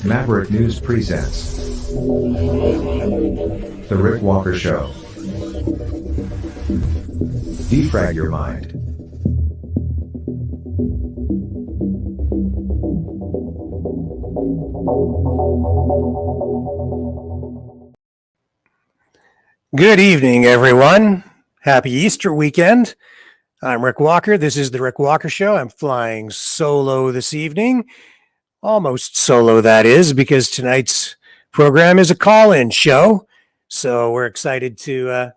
Maverick News presents The Rick Walker Show. Defrag your mind. Good evening, everyone. Happy Easter weekend. I'm Rick Walker. This is The Rick Walker Show. I'm flying solo this evening. Almost solo, that is, because tonight's program is a call-in show. So we're excited to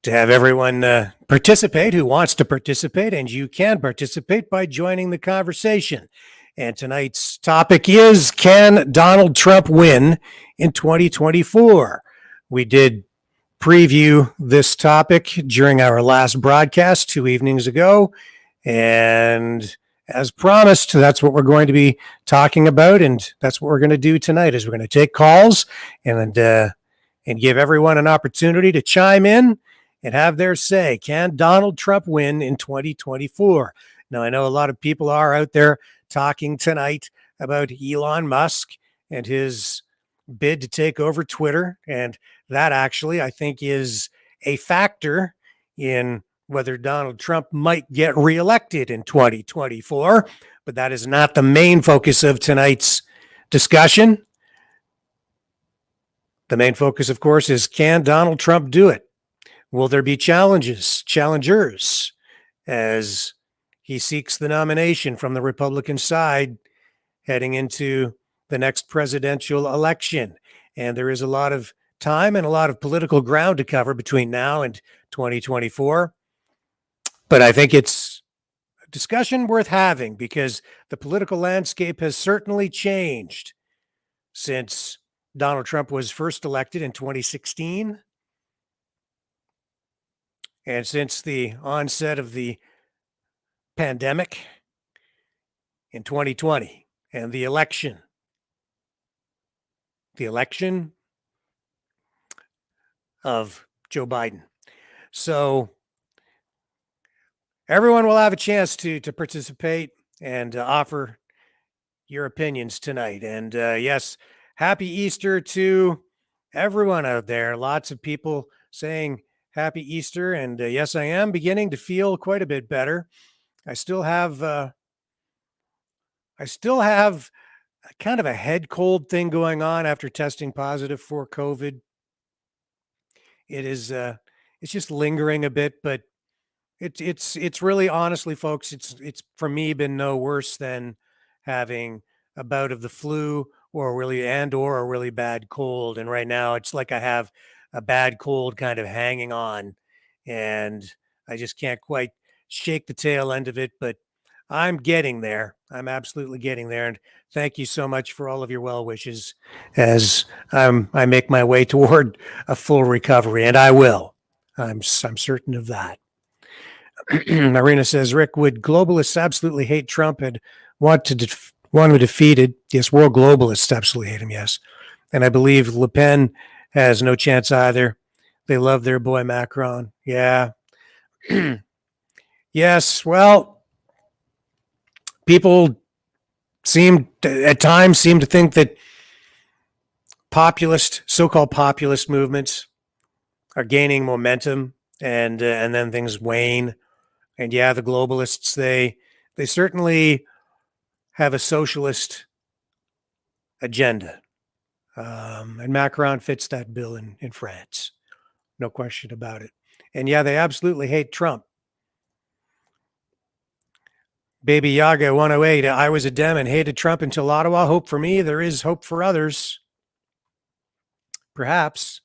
have everyone participate who wants to participate, and you can participate by joining the conversation. And tonight's topic is, can Donald Trump win in 2024? We did preview this topic during our last broadcast 2 evenings ago. And as promised, that's what we're going to be talking about. And that's what we're going to do tonight is we're going to take calls and give everyone an opportunity to chime in and have their say. Can Donald Trump win in 2024? Now, I know a lot of people are out there talking tonight about Elon Musk and his bid to take over Twitter. And that actually, I think, is a factor in whether Donald Trump might get reelected in 2024. But that is not the main focus of tonight's discussion. The main focus, of course, is, can Donald Trump do it? Will there be challengers, as he seeks the nomination from the Republican side heading into the next presidential election? And there is a lot of time and a lot of political ground to cover between now and 2024. But I think it's a discussion worth having because the political landscape has certainly changed since Donald Trump was first elected in 2016. And since the onset of the pandemic in 2020 and the election of Joe Biden. So everyone will have a chance to participate and offer your opinions tonight. And yes, happy Easter to everyone out there. Lots of people saying happy Easter. And yes, I am beginning to feel quite a bit better. I still have kind of a head cold thing going on after testing positive for COVID. It is it's just lingering a bit, but it's really, honestly, folks, it's for me been no worse than having a bout of the flu or a really bad cold. And right now it's like I have a bad cold kind of hanging on, and I just can't quite shake the tail end of it, but I'm getting there. I'm absolutely getting there. And thank you so much for all of your well wishes as I make my way toward a full recovery, and I will. I'm certain of that. Marina says, Rick, would globalists absolutely hate Trump and want him defeated? Yes, world globalists absolutely hate him, yes. And I believe Le Pen has no chance either. They love their boy Macron. Yeah. Yes, well, people at times seem to think that so-called populist movements are gaining momentum, and then things wane. And yeah, the globalists, they certainly have a socialist agenda. And Macron fits that bill in France. No question about it. And yeah, they absolutely hate Trump. Baby Yaga 108, I was a Dem and hated Trump until Ottawa. Hope for me, there is hope for others. Perhaps.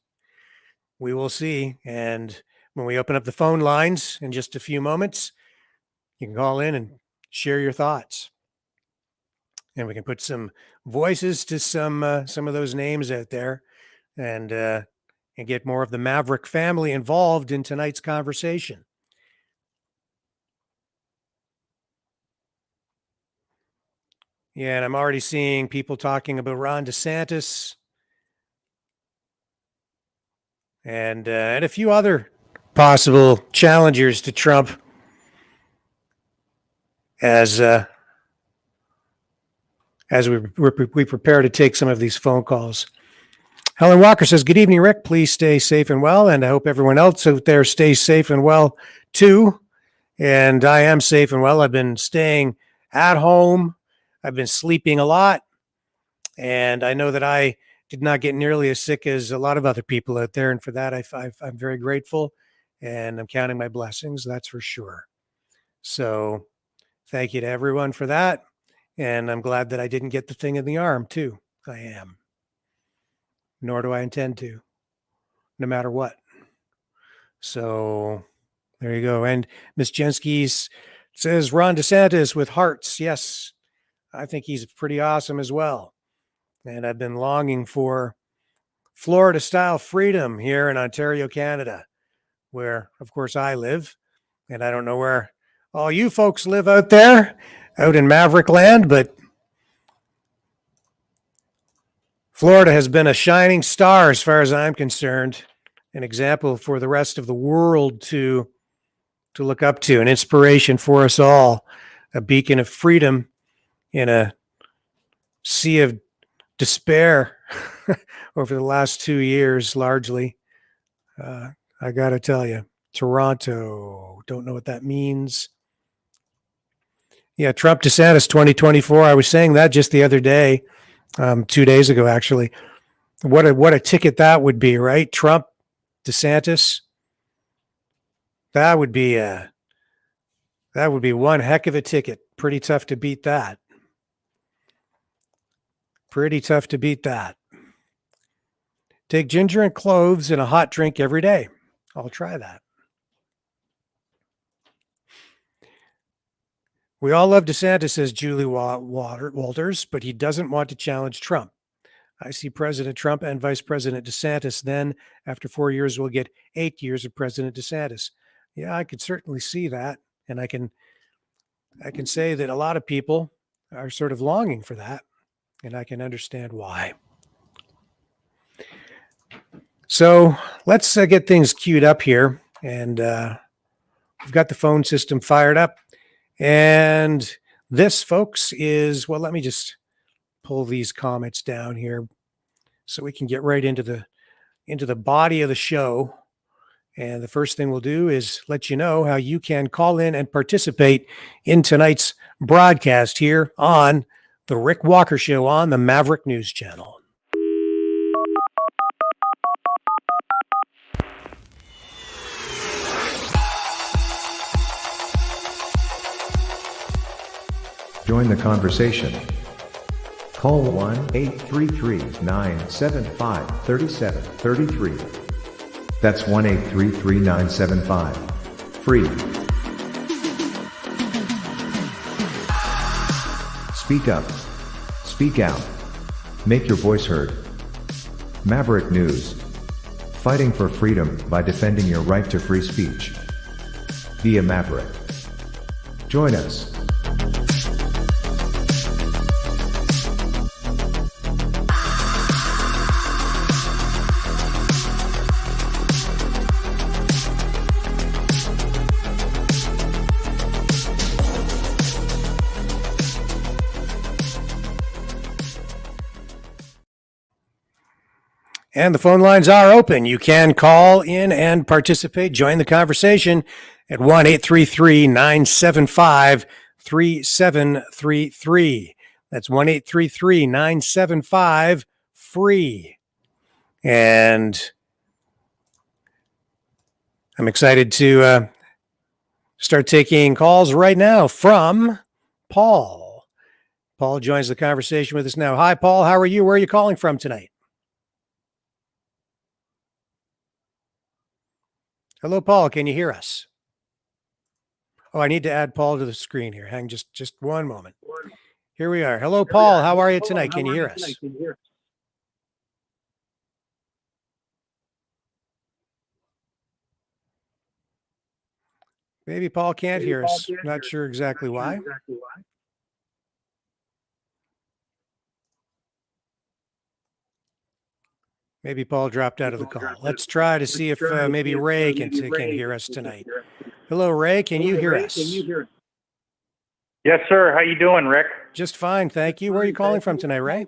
We will see. And when we open up the phone lines in just a few moments, you can call in and share your thoughts. And we can put some voices to some of those names out there, and get more of the Maverick family involved in tonight's conversation. Yeah, and I'm already seeing people talking about Ron DeSantis and a few other possible challengers to Trump as as we prepare to take some of these phone calls. Helen Walker says, good evening, Rick. Please stay safe and well. And I hope everyone else out there stays safe and well too. And I am safe and well. I've been staying at home. I've been sleeping a lot. And I know that I did not get nearly as sick as a lot of other people out there. And for that, I'm very grateful. And I'm counting my blessings, that's for sure. So thank you to everyone for that. And I'm glad that I didn't get the thing in the arm too. I am. Nor do I intend to, no matter what. So there you go. And Miss Jensky says Ron DeSantis with hearts. Yes, I think he's pretty awesome as well. And I've been longing for Florida-style freedom here in Ontario, Canada, where, of course, I live. And I don't know where all you folks live out there, out in Maverick land, but Florida has been a shining star as far as I'm concerned, an example for the rest of the world to look up to, an inspiration for us all, a beacon of freedom in a sea of despair over the last 2 years, largely. I got to tell you, Toronto, don't know what that means. Yeah, Trump DeSantis 2024. I was saying that just the other day. 2 days ago, actually. What a ticket that would be, right? Trump, DeSantis. That would be one heck of a ticket. Pretty tough to beat that. Pretty tough to beat that. Take ginger and cloves in a hot drink every day. I'll try that. We all love DeSantis, says Julie Walters, but he doesn't want to challenge Trump. I see President Trump and Vice President DeSantis. Then, after 4 years, we'll get 8 years of President DeSantis. Yeah, I could certainly see that. And I can say that a lot of people are sort of longing for that. And I can understand why. So let's get things queued up here. And we've got the phone system fired up. And this, folks, is, well, let me just pull these comments down here so we can get right into the body of the show. And the first thing we'll do is let you know how you can call in and participate in tonight's broadcast here on The Rick Walker Show on the Maverick News Channel. Join the conversation. Call 1-833-975-3733. That's 1-833-975-FREE. Speak up. Speak out. Make your voice heard. Maverick News. Fighting for freedom by defending your right to free speech. Via Maverick. Join us. And the phone lines are open. You can call in and participate. Join the conversation at 1-833-975-3733. That's 1-833-975-FREE. And I'm excited to start taking calls right now from Paul. Paul joins the conversation with us now. Hi, Paul. How are you? Where are you calling from tonight? Hello, Paul. Can you hear us? Oh, I need to add Paul to the screen here. Hang just one moment. Here we are. Hello, Paul. How are you tonight? Can you hear us? Maybe Paul can't hear us. Not sure exactly why. Maybe Paul dropped out of the call. Let's try to see if maybe Ray can hear us tonight. Hello, Ray. Can you hear us? Yes, sir. How you doing, Rick? Just fine, thank you. Where are you calling from tonight, Ray?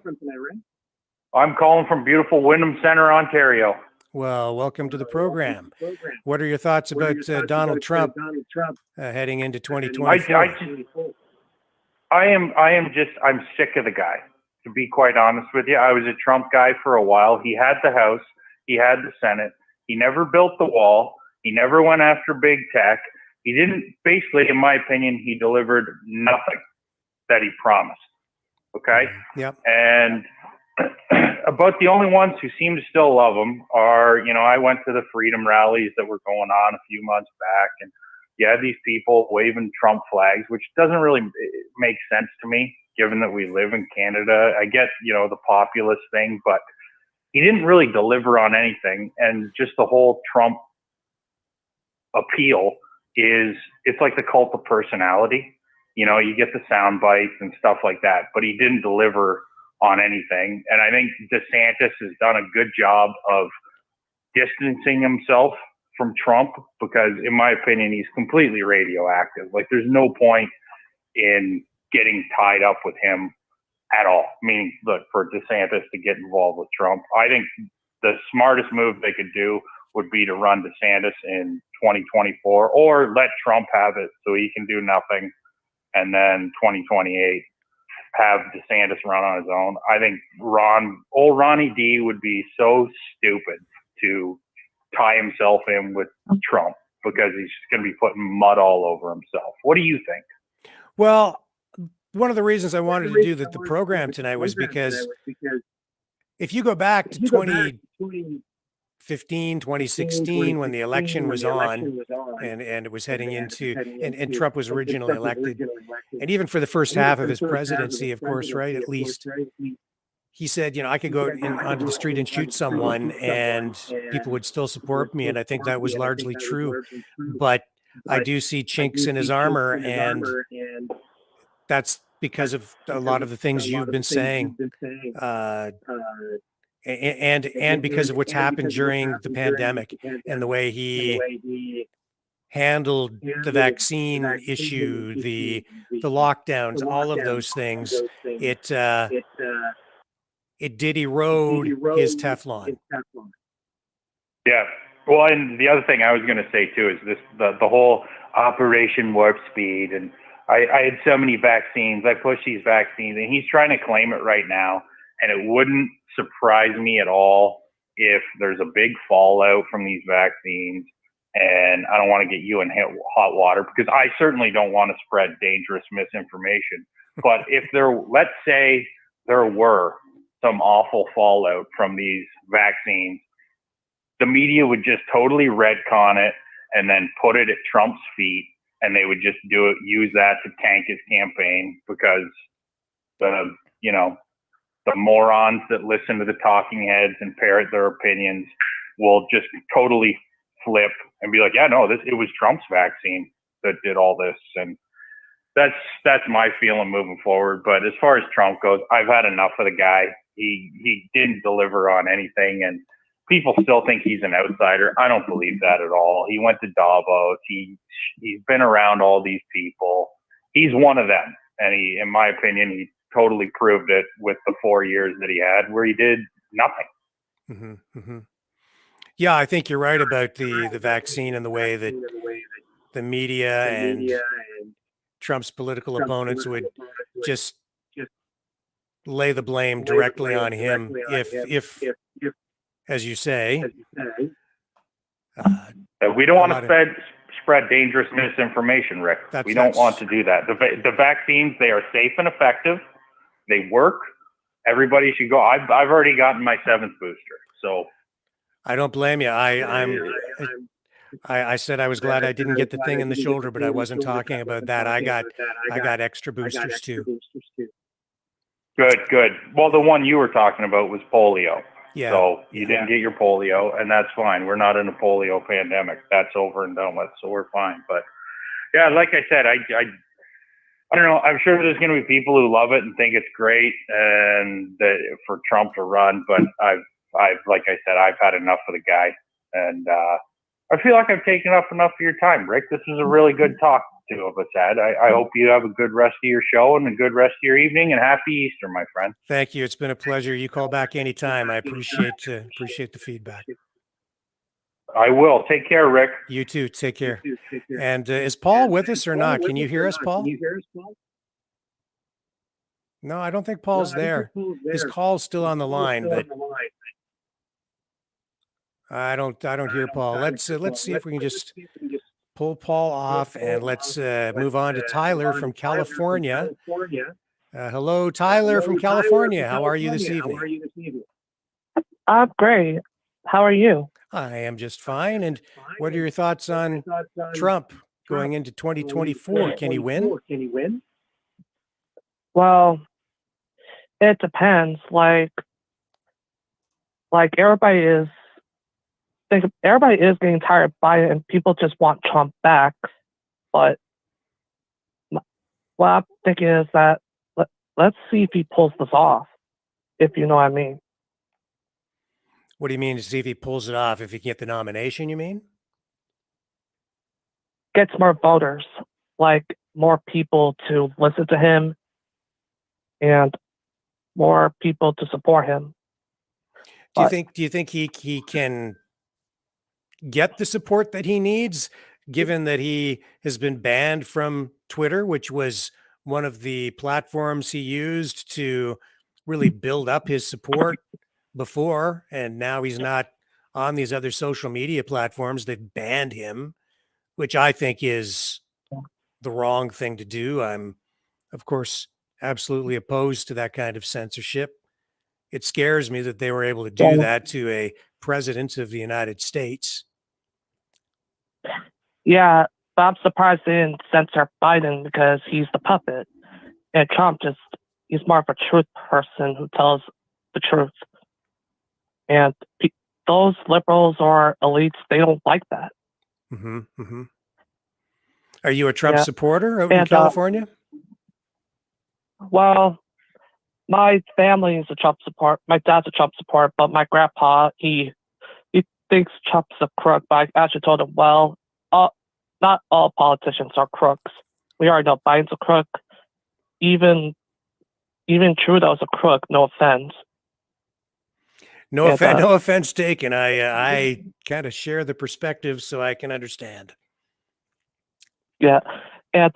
I'm calling from beautiful Wyndham Center, Ontario. Well, welcome to the program. What are your thoughts about Donald Trump heading into 2024? I'm sick of the guy, to be quite honest with you. I was a Trump guy for a while. He had the House, he had the Senate. He never built the wall. He never went after big tech. He didn't, basically, in my opinion, he delivered nothing that he promised. Okay? Yep. And about the only ones who seem to still love him are, I went to the freedom rallies that were going on a few months back, and you had these people waving Trump flags, which doesn't really make sense to me, given that we live in Canada. I get, the populist thing, but he didn't really deliver on anything. And just the whole Trump appeal it's like the cult of personality. You get the sound bites and stuff like that, but he didn't deliver on anything. And I think DeSantis has done a good job of distancing himself from Trump because, in my opinion, he's completely radioactive. Like, there's no point in getting tied up with him at all. I mean, look, for DeSantis to get involved with Trump, I think the smartest move they could do would be to run DeSantis in 2024 or let Trump have it so he can do nothing. And then 2028, have DeSantis run on his own. I think old Ronnie D would be so stupid to tie himself in with Trump because he's just going to be putting mud all over himself. What do you think? Well, one of the reasons I wanted to do the program tonight was because if you go back to 2016, when the election was on and it was heading into, and Trump was originally elected, and even for the first half of his presidency, of course, right, at least, he said, I could go onto the street and shoot someone and people would still support me. And I think that was largely true. But I do see chinks in his armor, and that's because of a lot of the things you've been saying. And because of what's happened during the pandemic and the way he handled the vaccine issue, the lockdowns, all of those things, it did erode his Teflon. Yeah. Well, and the other thing I was going to say too is the whole Operation Warp Speed, and I had so many vaccines. I pushed these vaccines, and he's trying to claim it right now, and it wouldn't surprise me at all if there's a big fallout from these vaccines. And I don't want to get you in hot water because I certainly don't want to spread dangerous misinformation. But if let's say there were some awful fallout from these vaccines, the media would just totally retcon it and then put it at Trump's feet, and they would just use that to tank his campaign because the morons that listen to the talking heads and parrot their opinions will just totally flip and be like, yeah, no, it was Trump's vaccine that did all this. And that's my feeling moving forward. But as far as Trump goes, I've had enough of the guy. He didn't deliver on anything, and people still think he's an outsider. I don't believe that at all. He went to Davos. He's been around all these people. He's one of them. And in my opinion, he totally proved it with the 4 years that he had where he did nothing. Mm-hmm, mm-hmm. Yeah, I think you're right about the vaccine and the way that the media and Trump's political opponents would just lay the blame directly on him if as you say, we don't want to spread dangerous misinformation, Rick. We don't want to do that. The vaccines, they are safe and effective. They work. Everybody should go. I've already gotten my 7th booster, so I don't blame you. I said I was glad I didn't get the thing in the shoulder, but I wasn't talking about that. I got extra boosters too. Good. Well, the one you were talking about was polio. Yeah. So you didn't get your polio, and that's fine. We're not in a polio pandemic. That's over and done with, so we're fine. But yeah, like I said, I don't know. I'm sure there's going to be people who love it and think it's great, and for Trump to run. But I've like I said, I've had enough of the guy, and I feel like I've taken up enough of your time, Rick. This was a really good talk two of us had. I hope you have a good rest of your show and a good rest of your evening, and happy Easter, my friend. Thank you. It's been a pleasure. You call back anytime. I appreciate the feedback. I will. Take care, Rick. You too. Take care. And is Paul with us or not? Can you hear us, Paul? No, I don't think Paul's there. His call's still on the line, but I don't hear Paul. Let's see if we can just pull Paul off, and let's move on to Tyler from California. Hello, Tyler from California. How are you this evening? I'm great. How are you? I am just fine. And what are your thoughts on Trump going into 2024? Can he win? Well, it depends. Like everybody is getting tired of Biden, and people just want Trump back. But what I'm thinking is that let's see if he pulls this off, if you know what I mean. What do you mean to see if he pulls it off? If he can get the nomination, you mean? Gets more voters, like more people to listen to him and more people to support him. Do you think he can get the support that he needs, given that he has been banned from Twitter, which was one of the platforms he used to really build up his support before, and now he's not on these other social media platforms that banned him, which I think is the wrong thing to do. I'm, of course, absolutely opposed to that kind of censorship. It scares me that they were able to do that to a president of the United States. Yeah, but I'm surprised they didn't censor Biden because he's the puppet. And Trump he's more of a truth person who tells the truth. And those liberals or elites, they don't like that. Mm-hmm, mm-hmm. Are you a Trump supporter in California? Well, my family is a Trump supporter. My dad's a Trump supporter, but my grandpa, he thinks Trump's a crook. But I actually told him, well, not all politicians are crooks. We already know Biden's a crook. Even Trudeau's a crook. No offense. No offense taken. I kind of share the perspective, so I can understand. Yeah, and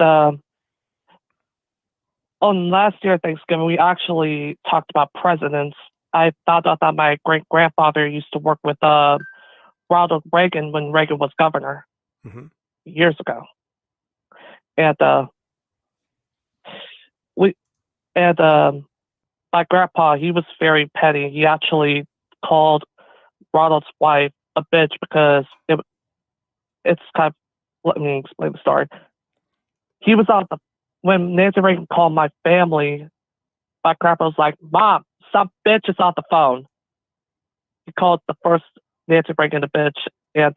on last year Thanksgiving, we actually talked about presidents. I found out that my great grandfather used to work with Ronald Reagan when Reagan was governor years ago, and my grandpa, he was very petty. He actually called Ronald's wife a bitch because it's kind of, let me explain the story. He was when Nancy Reagan called my family, my grandpa was like, "Mom, some bitch is on the phone." He called the first Nancy Reagan a bitch, and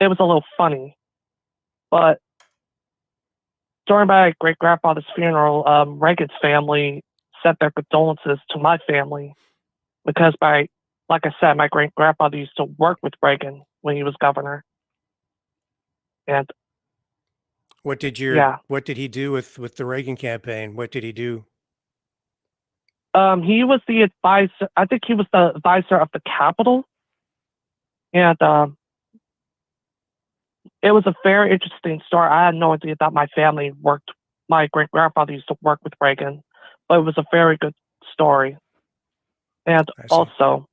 it was a little funny. But during my great grandfather's funeral, Reagan's family sent their condolences to my family because like I said, my great grandfather used to work with Reagan when he was governor. And what did he do with the Reagan campaign? What did he do? He was the advisor. I think he was the advisor of the Capitol. And it was a very interesting story. I had no idea that my great grandfather used to work with Reagan, but it was a very good story. And also,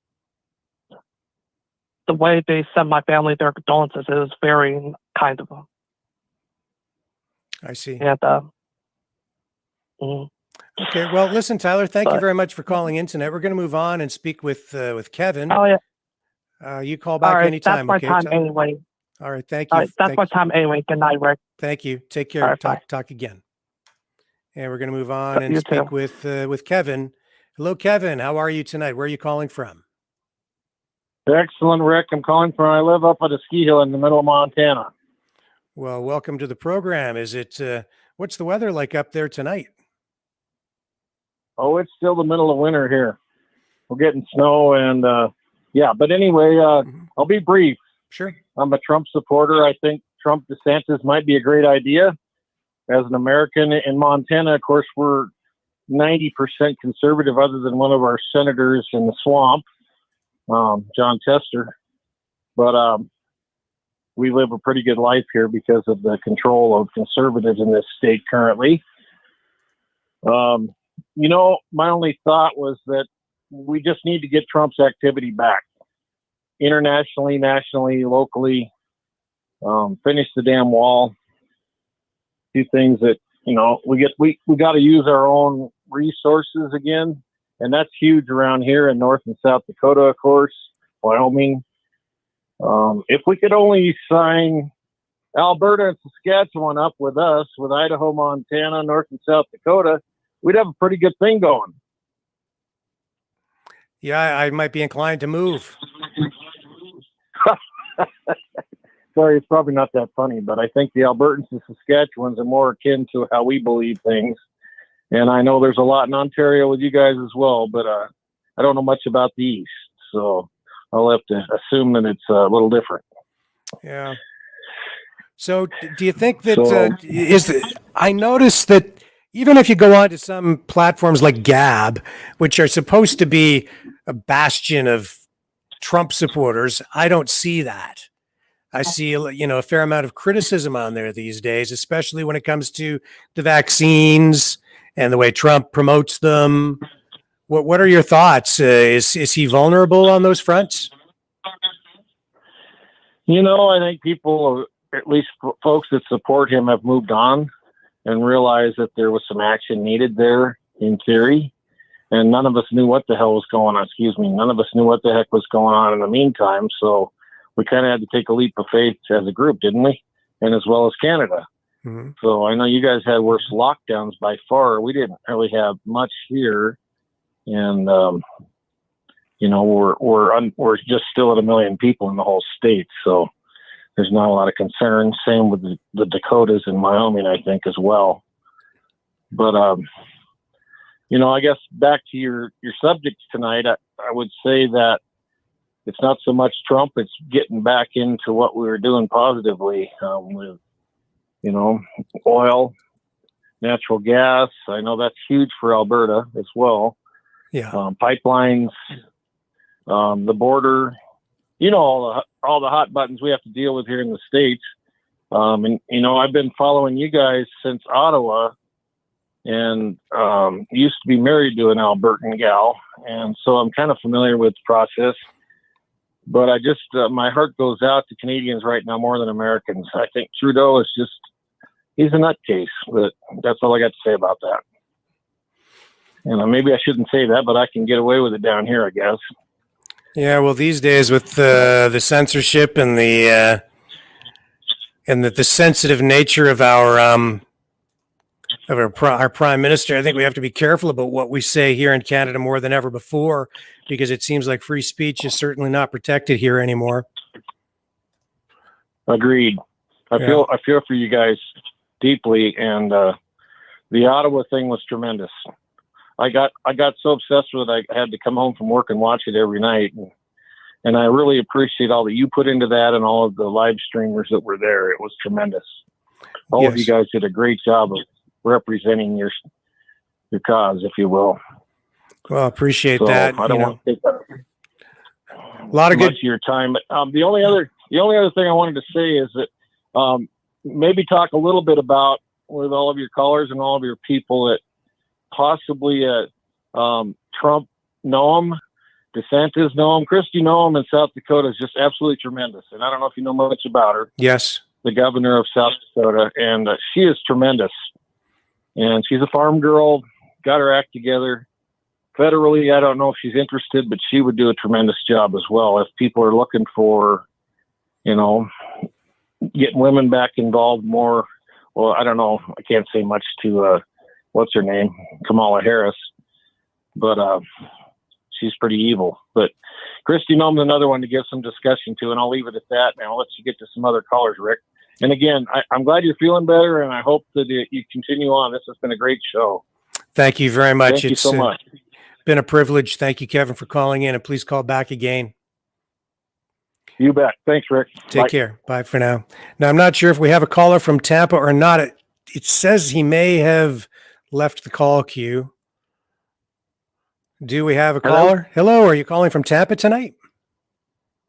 the way they sent my family their condolences, it was very kind of them. I see. And okay, well, listen, Tyler, thank you very much for calling in tonight. We're going to move on and speak with Kevin. Oh yeah. You call back anytime. That's my time anyway. All right, thank you. That's my time anyway. Good night, Rick. Thank you. Take care. Right, talk again. And we're going to move on and speak with Kevin. Hello, Kevin. How are you tonight? Where are you calling from? Excellent, Rick. I live up at a ski hill in the middle of Montana. Well, welcome to the program. Is it, what's the weather like up there tonight? Oh, it's still the middle of winter here. We're getting snow and, but anyway, I'll be brief. Sure. I'm a Trump supporter. I think Trump DeSantis might be a great idea. as an American in Montana, of course, we're 90% conservative, other than one of our senators in the swamp, John Tester. But we live a pretty good life here because of the control of conservatives in this state currently. You know, my only thought was that we just need to get Trump's activity back, internationally, nationally, locally. Finish the damn wall. Do things that, you know, we got to use our own resources again, and that's huge around here in North and South Dakota, of course, Wyoming. If we could only sign Alberta and Saskatchewan up with us, with Idaho, Montana, North and South Dakota, we'd have a pretty good thing going. Yeah, I might be inclined to move. Sorry, it's probably not that funny, but I think the Albertans and Saskatchewans are more akin to how we believe things. And I know there's a lot in Ontario with you guys as well, but I don't know much about the East, so I'll have to assume that it's a little different. Yeah. So do you think that I noticed that even if you go on to some platforms like Gab, which are supposed to be a bastion of Trump supporters, I don't see that. I see, you know, a fair amount of criticism on there these days, especially when it comes to the vaccines and the way Trump promotes them. What are your thoughts? Is he vulnerable on those fronts? You know, I think people, at least folks that support him, have moved on and realized that there was some action needed there in theory. And none of us knew what the hell was going on. None of us knew what the heck was going on in the meantime. So we kind of had to take a leap of faith as a group, didn't we? And as well as Canada. Mm-hmm. So I know you guys had worse lockdowns by far. We didn't really have much here. And, you know, we're just still at 1 million people in the whole state. So there's not a lot of concern. Same with the Dakotas and Wyoming, I think, as well. But, you know, I guess back to your subjects tonight, I would say that it's not so much Trump, it's getting back into what we were doing positively with, you know, oil, natural gas. I know that's huge for Alberta as well. Yeah. Pipelines, the border, you know, all the hot buttons we have to deal with here in the States. And, you know, I've been following you guys since Ottawa, and used to be married to an Albertan gal. And so I'm kind of familiar with the process. But I just, my heart goes out to Canadians right now more than Americans. I think Trudeau is just, he's a nutcase, but that's all I got to say about that. And maybe I shouldn't say that, but I can get away with it down here, I guess. Yeah, well, these days with the censorship and the sensitive nature of our prime minister, I think we have to be careful about what we say here in Canada more than ever before, because it seems like free speech is certainly not protected here anymore. Agreed. I feel for you guys deeply, and the Ottawa thing was tremendous. I got so obsessed with it, I had to come home from work and watch it every night. And I really appreciate all that you put into that and all of the live streamers that were there. It was tremendous. All of you guys did a great job of representing your cause, if you will. Well, appreciate that. I don't want to take a lot of good of your time. But the only other thing I wanted to say is that maybe talk a little bit about, with all of your callers and all of your people, that possibly Trump know him, DeSantis know him, Christie know him, and South Dakota is just absolutely tremendous. And I don't know if you know much about her. Yes. The governor of South Dakota, and she is tremendous. And she's a farm girl, got her act together. Federally, I don't know if she's interested, but she would do a tremendous job as well. If people are looking for, you know, getting women back involved more, well, I don't know. I can't say much to, what's her name? Kamala Harris. But she's pretty evil. But Christy Noem's another one to give some discussion to, and I'll leave it at that. And I'll let you get to some other callers, Rick. And again, I'm glad you're feeling better, and I hope that you continue on. This has been a great show. Thank you very much. Thank you so much. Been a privilege. Thank you, Kevin, for calling in, and please call back again. You bet. Thanks, Rick. Take care. Bye for now. Now, I'm not sure if we have a caller from Tampa or not. it says he may have left the call queue. Do we have a Hello? caller? Hello, are you calling from Tampa tonight?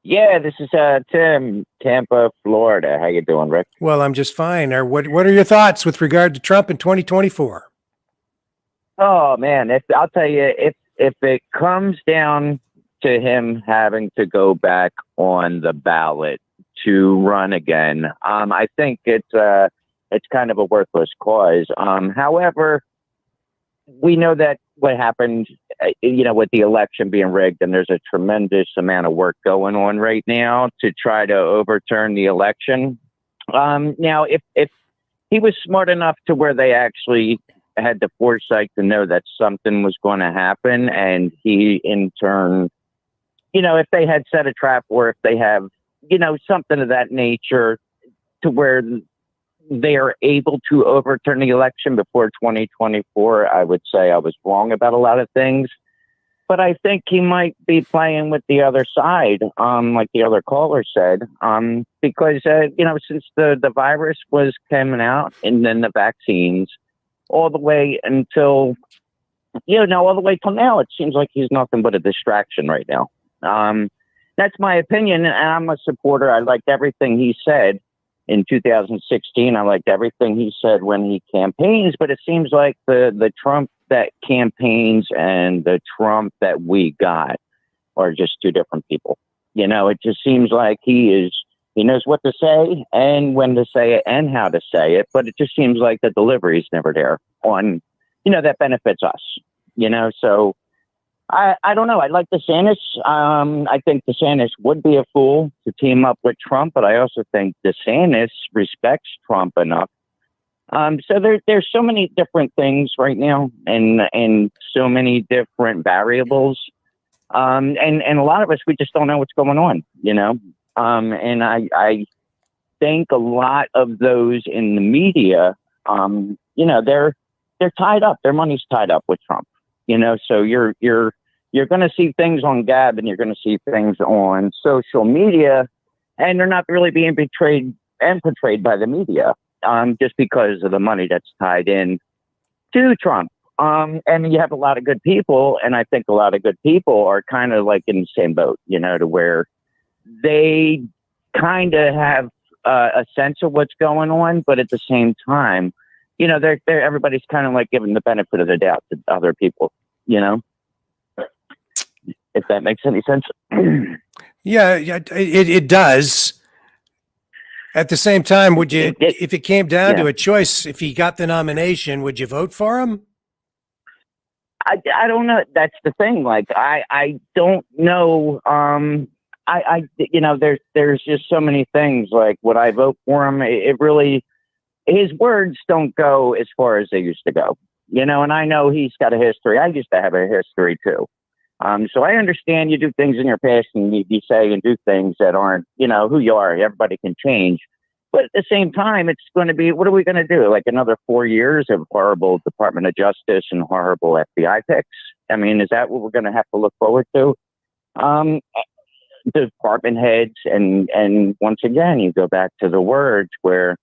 Yeah, this is Tim, Tampa, Florida. How you doing, Rick? Well, I'm just fine. What are your thoughts with regard to Trump in 2024? Oh man, I'll tell you, if it comes down to him having to go back on the ballot to run again, I think it's kind of a worthless cause. However, we know that what happened, with the election being rigged, and there's a tremendous amount of work going on right now to try to overturn the election. Now, if he was smart enough to where they actually had the foresight to know that something was going to happen, and he in turn, if they had set a trap, or if they have, something of that nature to where they are able to overturn the election before 2024, I would say I was wrong about a lot of things. But I think he might be playing with the other side, like the other caller said, because, since the virus was coming out and then the vaccines, all the way until, all the way till now, it seems like he's nothing but a distraction right now. That's my opinion, and I'm a supporter. I liked everything he said in 2016. I liked everything he said when he campaigns, but it seems like the Trump that campaigns and the Trump that we got are just two different people. It just seems like he knows what to say and when to say it and how to say it, but it just seems like the delivery is never there on, that benefits us, so I don't know. I like DeSantis. I think DeSantis would be a fool to team up with Trump, but I also think DeSantis respects Trump enough. So there's so many different things right now, and so many different variables. And a lot of us, we just don't know what's going on, and I think a lot of those in the media, they're tied up. Their money's tied up with Trump, so you're going to see things on Gab, and you're going to see things on social media, and they're not really being betrayed and portrayed by the media, just because of the money that's tied in to Trump. And you have a lot of good people, and I think a lot of good people are kind of like in the same boat, to where they kind of have a sense of what's going on, but at the same time, they're everybody's kind of like giving the benefit of the doubt to other people, if that makes any sense. Yeah, it does. At the same time, would you, if it came down to a choice, if he got the nomination, would you vote for him? I don't know. That's the thing. Like, I don't know. There's just so many things. Like, would I vote for him? It really, his words don't go as far as they used to go, and I know he's got a history. I used to have a history too. So I understand you do things in your past, and you say and do things that aren't, who you are. Everybody can change. But at the same time, it's going to be, what are we going to do? Like another 4 years of horrible Department of Justice and horrible FBI picks? I mean, is that what we're going to have to look forward to? Department heads, and once again, you go back to the words where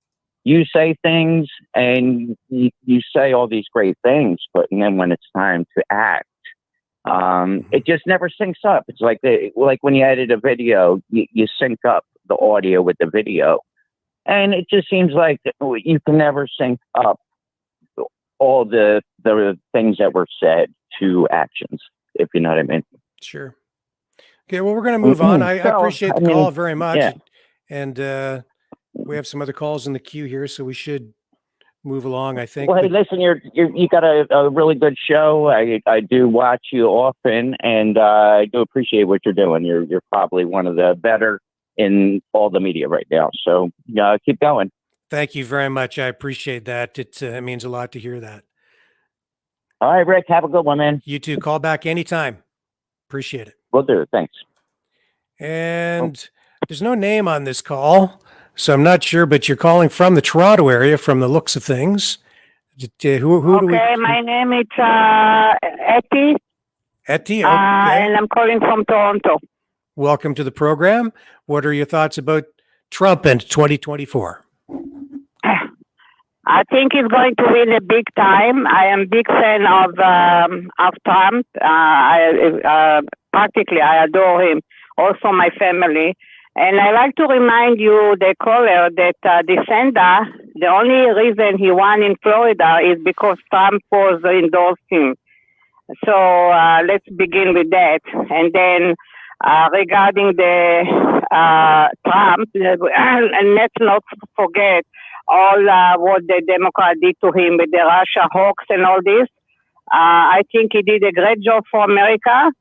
you say things and you say all these great things, but and then when it's time to act, it just never syncs up. It's like when you edit a video, you sync up the audio with the video, and it just seems like you can never sync up all the things that were said to actions, if you know what I mean. Sure. Okay, well, we're going to move on. I appreciate the call very much. Yeah. And we have some other calls in the queue here, so we should move along, I think. Well, hey, listen, you got a really good show. I do watch you often, and I do appreciate what you're doing. You're probably one of the better in all the media right now. So keep going. Thank you very much. I appreciate that. It means a lot to hear that. All right, Rick, have a good one, man. You too. Call back anytime. Appreciate it. Will do. Thanks. And there's no name on this call, so I'm not sure, but you're calling from the Toronto area from the looks of things. Who do we? Okay, my name is Etty. Etty, okay. And I'm calling from Toronto. Welcome to the program. What are your thoughts about Trump and 2024? I think he's going to win a big time. I am a big fan of Trump. Practically, I adore him. Also, my family. And I like to remind you, the caller, that DeSantis, the only reason he won in Florida is because Trump was endorsed him. So let's begin with that. And then regarding the Trump, and let's not forget all what the Democrats did to him with the Russia hoax and all this. I think he did a great job for America.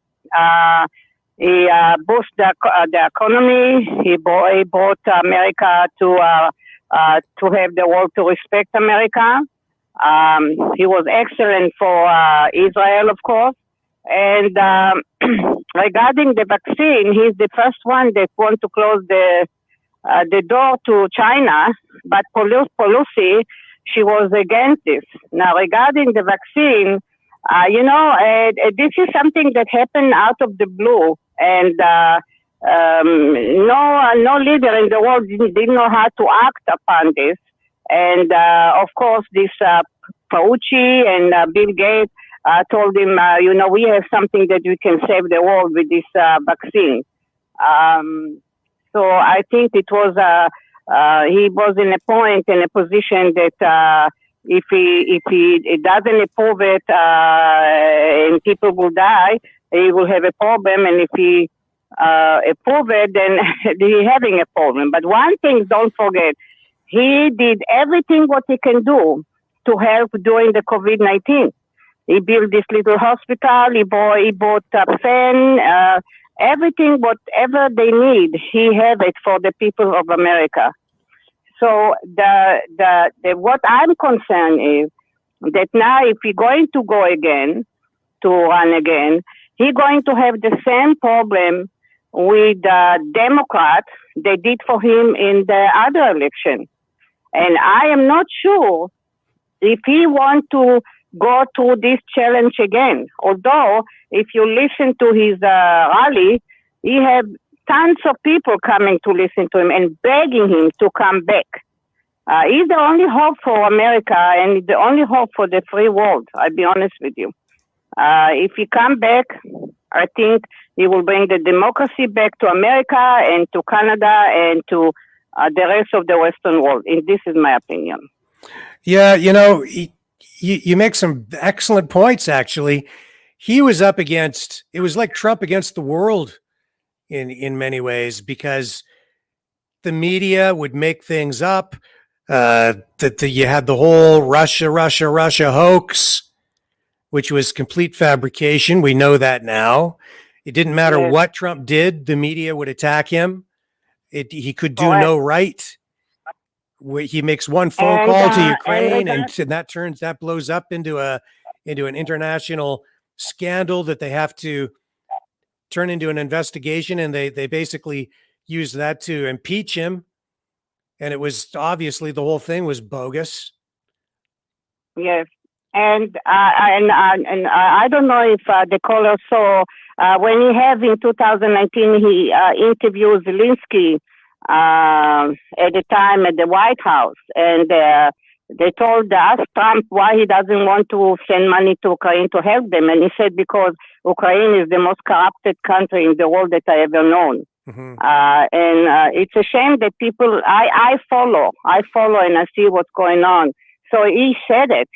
He boosted the economy. He brought America to have the world to respect America. He was excellent for Israel, of course. And regarding the vaccine, he's the first one that wants to close the door to China, but Pelosi, she was against this. Now, regarding the vaccine, this is something that happened out of the blue, and no leader in the world didn't know how to act upon this. And of course, this Fauci and Bill Gates told him, we have something that we can save the world with this vaccine. So I think it was he was in a position that if he doesn't approve it and people will die, he will have a problem. And if he approve it, then he's having a problem. But one thing, don't forget, he did everything what he can do to help during the COVID-19. He built this little hospital. He bought a fan. Everything, whatever they need, he have it for the people of America. So what I'm concerned is that now if he's going to go again, to run again, he's going to have the same problem with Democrats they did for him in the other election. And I am not sure if he wants to go through this challenge again. Although, if you listen to his rally, he had tons of people coming to listen to him and begging him to come back. He's the only hope for America and the only hope for the free world, I'll be honest with you. If he come back, I think he will bring the democracy back to America and to Canada and to the rest of the Western world. And this is my opinion. Yeah, you make some excellent points, actually. He was up against, it was like Trump against the world in many ways, because the media would make things up. You had the whole Russia hoax, which was complete fabrication. We know that now. It didn't matter what Trump did, the media would attack him. He could do no right. He makes one phone call to Ukraine, and that blows up into an international scandal that they have to turn into an investigation, and they basically use that to impeach him. And it was obviously the whole thing was bogus. Yes, and I don't know if the caller saw when he had in 2019 he interviewed Zelensky at the time at the White House, and they asked Trump why he doesn't want to send money to Ukraine to help them, and he said because Ukraine is the most corrupted country in the world that I ever known. Mm-hmm. And it's a shame that people I follow and I see what's going on. So he said it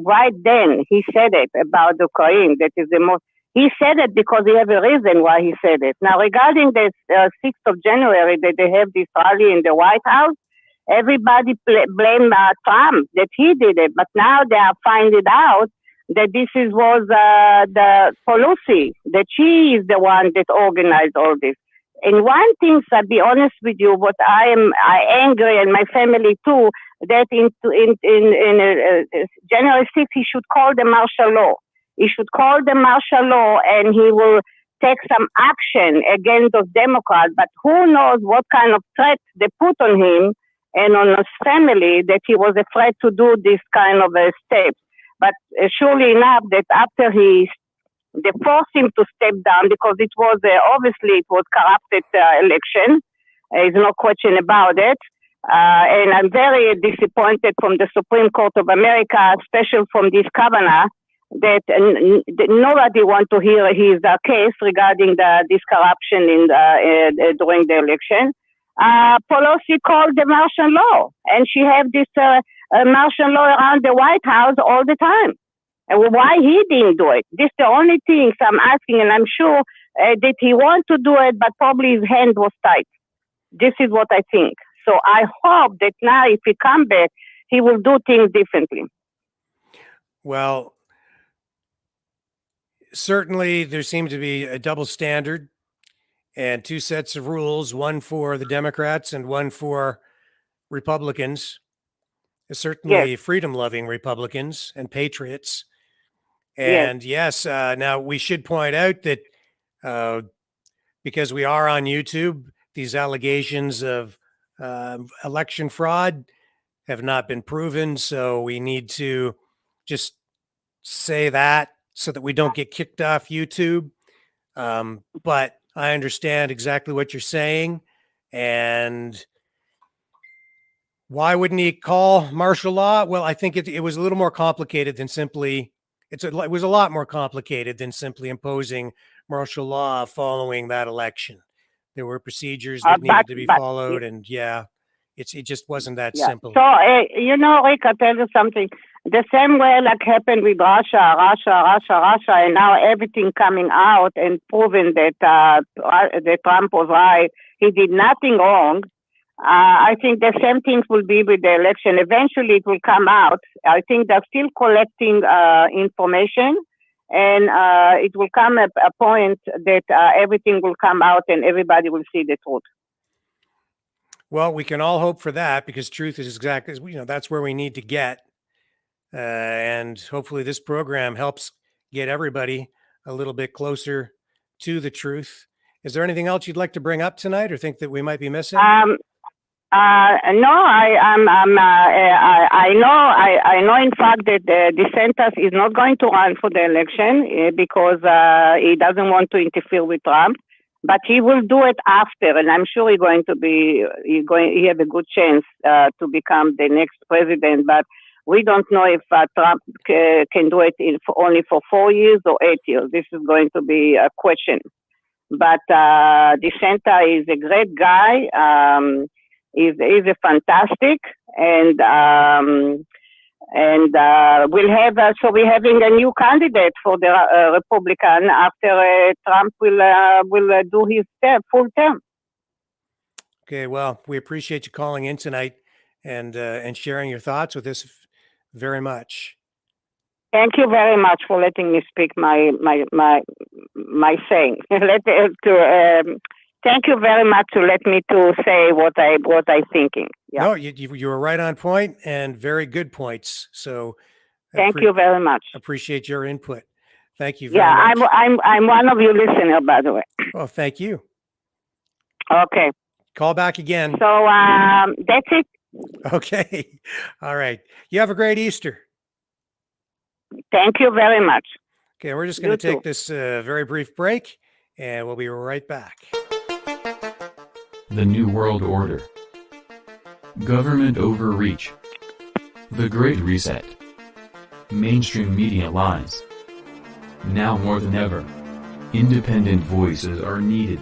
right then. He said it about Ukraine. That is the most. He said it because he has a reason why he said it. Now, regarding the 6th of January that they have this rally in the White House, everybody blame Trump that he did it. But now they are finding out that this was the Pelosi, that she is the one that organized all this. And one thing, I'll be honest with you, what I angry, and my family too, that in January 6th, he should call the martial law. He should call the martial law, and he will take some action against those Democrats. But who knows what kind of threat they put on him and on his family that he was afraid to do this kind of a step. But surely enough, that after they forced him to step down because it was obviously it was corrupted election. There's no question about it. And I'm very disappointed from the Supreme Court of America, especially from this governor, that nobody wants to hear his case regarding this corruption during the election. Pelosi called the martial law, and she have this martial law around the White House all the time. And why he didn't do it? This is the only things I'm asking, and I'm sure that he want to do it, but probably his hand was tight. This is what I think. So I hope that now, if he come back, he will do things differently. Well, certainly there seems to be a double standard and two sets of rules, one for the Democrats and one for Republicans, certainly freedom-loving Republicans and patriots. And yes, now we should point out that because we are on YouTube, these allegations of election fraud have not been proven. So we need to just say that so that we don't get kicked off YouTube. But I understand exactly what you're saying. And why wouldn't he call martial law? Well, I think it was a little more complicated than simply, it was a lot more complicated than simply imposing martial law following that election. There were procedures that needed to be followed. And it just wasn't that simple. So, Rick, I'll tell you something. The same way like happened with Russia, and now everything coming out and proving that Trump was right. He did nothing wrong. I think the same things will be with the election. Eventually it will come out. I think they're still collecting information, and it will come at a point that everything will come out and everybody will see the truth. Well, we can all hope for that, because truth is exactly, that's where we need to get. And hopefully this program helps get everybody a little bit closer to the truth. Is there anything else you'd like to bring up tonight or think that we might be missing? No, I know in fact that DeSantis is not going to run for the election because he doesn't want to interfere with Trump, but he will do it after, and I'm sure he have a good chance to become the next president. But we don't know if Trump can do it only for 4 years or 8 years. This is going to be a question. But DeSantis is a great guy. He's a fantastic, and we'll have we're having a new candidate for the Republican after Trump will do his full term. Okay, well, we appreciate you calling in tonight and sharing your thoughts with us very much. Thank you very much for letting me speak my saying. Thank you very much to let me to say what I thinking. Yeah. No, you were right on point and very good points. So thank you very much. Appreciate your input. Thank you very much. Yeah, I'm one of you listeners, by the way. Oh, thank you. Okay. Call back again. So that's it. Okay. All right. You have a great Easter. Thank you very much. Okay, we're just going to take this very brief break, and we'll be right back. The New World Order. Government overreach. The Great Reset. Mainstream media lies. Now more than ever, independent voices are needed.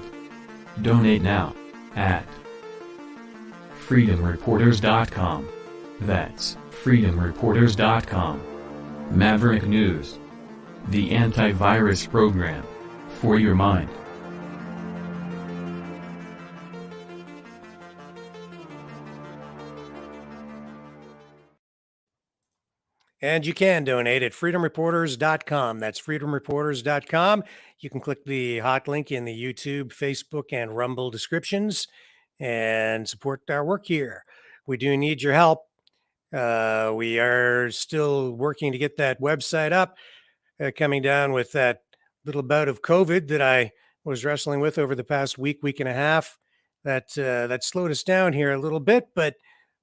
Donate now at freedomreporters.com. That's freedomreporters.com. Maverick News. The antivirus program for your mind. And you can donate at freedomreporters.com. That's freedomreporters.com. You can click the hot link in the YouTube, Facebook, and Rumble descriptions and support our work here. We do need your help. We are still working to get that website up, coming down with that little bout of COVID that I was wrestling with over the past week and a half. That slowed us down here a little bit, but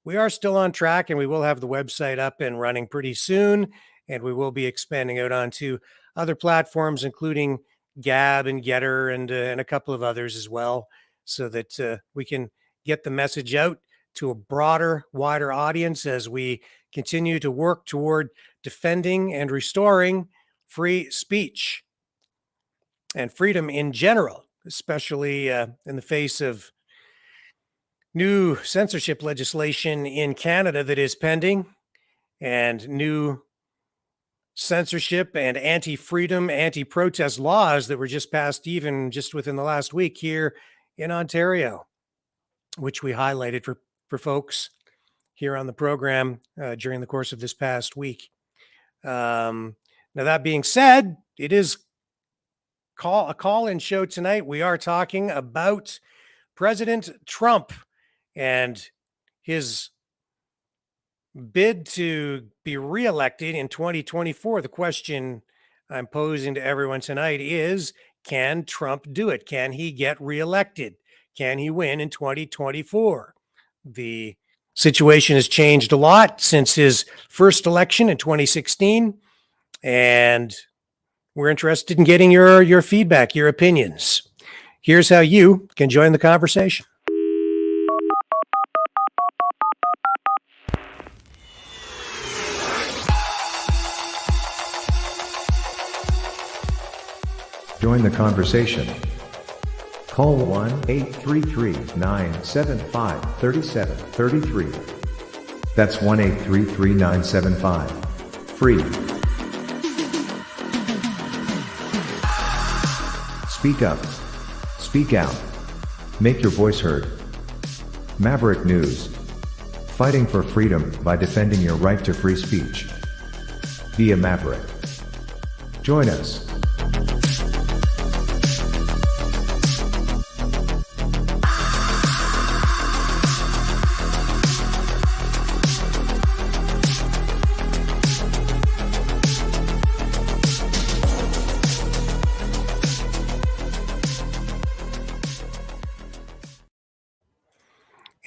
we are still on track, and we will have the website up and running pretty soon, and we will be expanding out onto other platforms, including Gab and Getter and a couple of others as well, so that we can get the message out to a broader, wider audience as we continue to work toward defending and restoring free speech and freedom in general, especially in the face of new censorship legislation in Canada that is pending, and new censorship and anti-freedom, anti-protest laws that were just passed even just within the last week here in Ontario, which we highlighted for folks here on the program during the course of this past week. Now, that being said, it is a call-in show tonight. We are talking about President Trump and his bid to be reelected in 2024. The question I'm posing to everyone tonight is, can Trump do it? Can he get reelected? Can he win in 2024? The situation has changed a lot since his first election in 2016, and we're interested in getting your feedback, your opinions. Here's how you can join the conversation. Join the conversation. Call 1-833-975-3733. That's 1-833-975-FREE. Speak up. Speak out. Make your voice heard. Maverick News. Fighting for freedom by defending your right to free speech. Be a Maverick. Join us.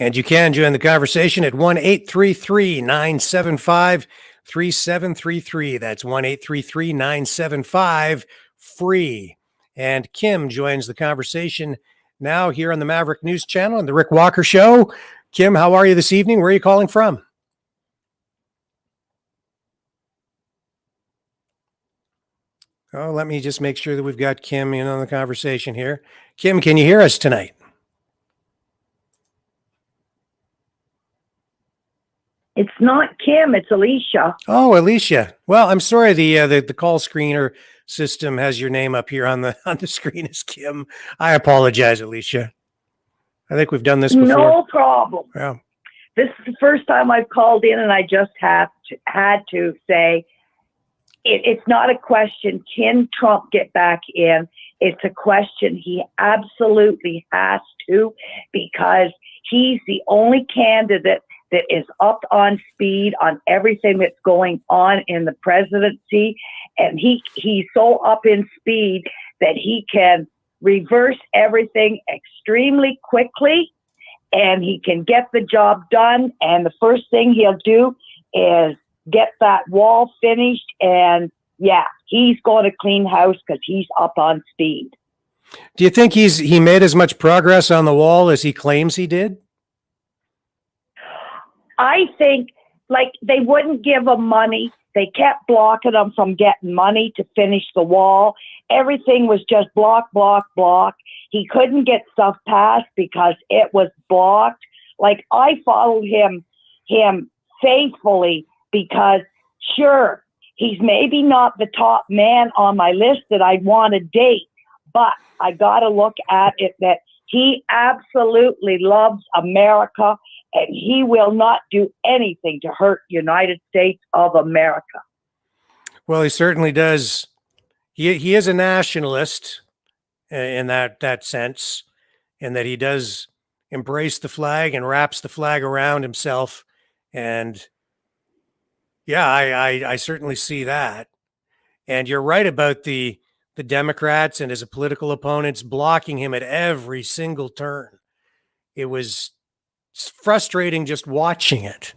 And you can join the conversation at 1-833-975-3733. That's 1-833-975-FREE. And Kim joins the conversation now here on the Maverick News Channel and the Rick Walker Show. Kim, how are you this evening? Where are you calling from? Oh, let me just make sure that we've got Kim in on the conversation here. Kim, can you hear us tonight? It's not Kim, it's Alicia. Oh, Alicia. Well, I'm sorry the call screener system has your name up here on the screen as Kim. I apologize, Alicia. I think we've done this before. No problem. Yeah. This is the first time I've called in, and I just had to say it's not a question, can Trump get back in? It's a question he absolutely has to, because he's the only candidate that is up on speed on everything that's going on in the presidency. And he's so up in speed that he can reverse everything extremely quickly, and he can get the job done. And the first thing he'll do is get that wall finished. And yeah, he's going to clean house because he's up on speed. Do you think he made as much progress on the wall as he claims he did? I think, like, they wouldn't give him money. They kept blocking him from getting money to finish the wall. Everything was just block, block, block. He couldn't get stuff passed because it was blocked. Like, I followed him faithfully because, sure, he's maybe not the top man on my list that I'd want to date, but I got to look at it that he absolutely loves America, and he will not do anything to hurt United States of America. Well, he certainly does. He is a nationalist in that sense, in that he does embrace the flag and wraps the flag around himself. And yeah, I certainly see that. And you're right about the Democrats and his political opponents blocking him at every single turn. It was frustrating just watching it.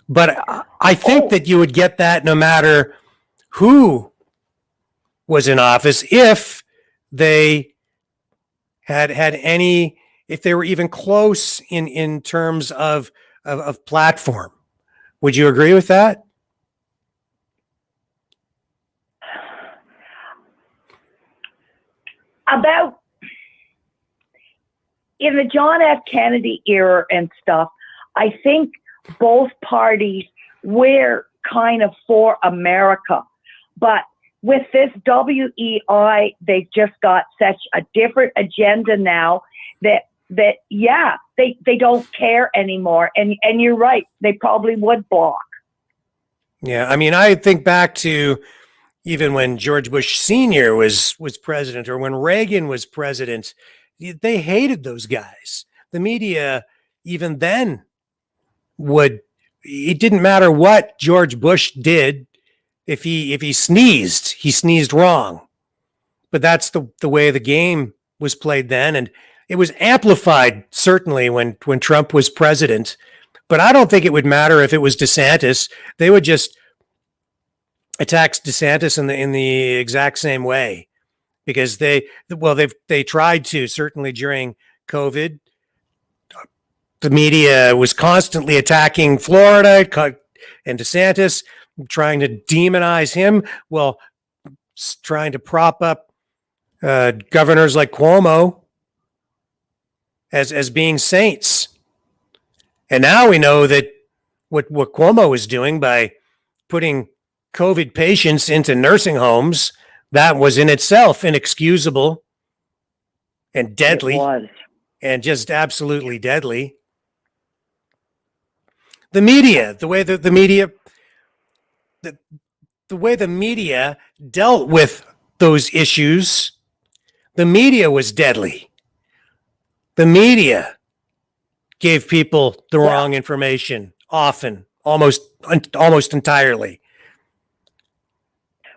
But I think that you would get that no matter who was in office, if they had any if they were even close in terms of platform. Would you agree with that? About in the John F. Kennedy era and stuff, I think both parties were kind of for America. But with this WEI, they've just got such a different agenda now that they don't care anymore. And you're right, they probably would block. Yeah, I mean, I think back to even when George Bush Sr. was president, or when Reagan was president, they hated those guys. The media, even then, it didn't matter what George Bush did. If he sneezed wrong. But that's the way the game was played then, and it was amplified certainly when Trump was president. But I don't think it would matter if it was DeSantis. They would just attack DeSantis in the exact same way, because they tried to, certainly during COVID. The media was constantly attacking Florida and DeSantis, trying to demonize him. Well, trying to prop up governors like Cuomo as being saints. And now we know that what Cuomo is doing by putting COVID patients into nursing homes, that was in itself inexcusable and deadly. It was. And just absolutely deadly. The media, the way the media dealt with those issues, the media was deadly. The media gave people the wrong information, often, almost entirely.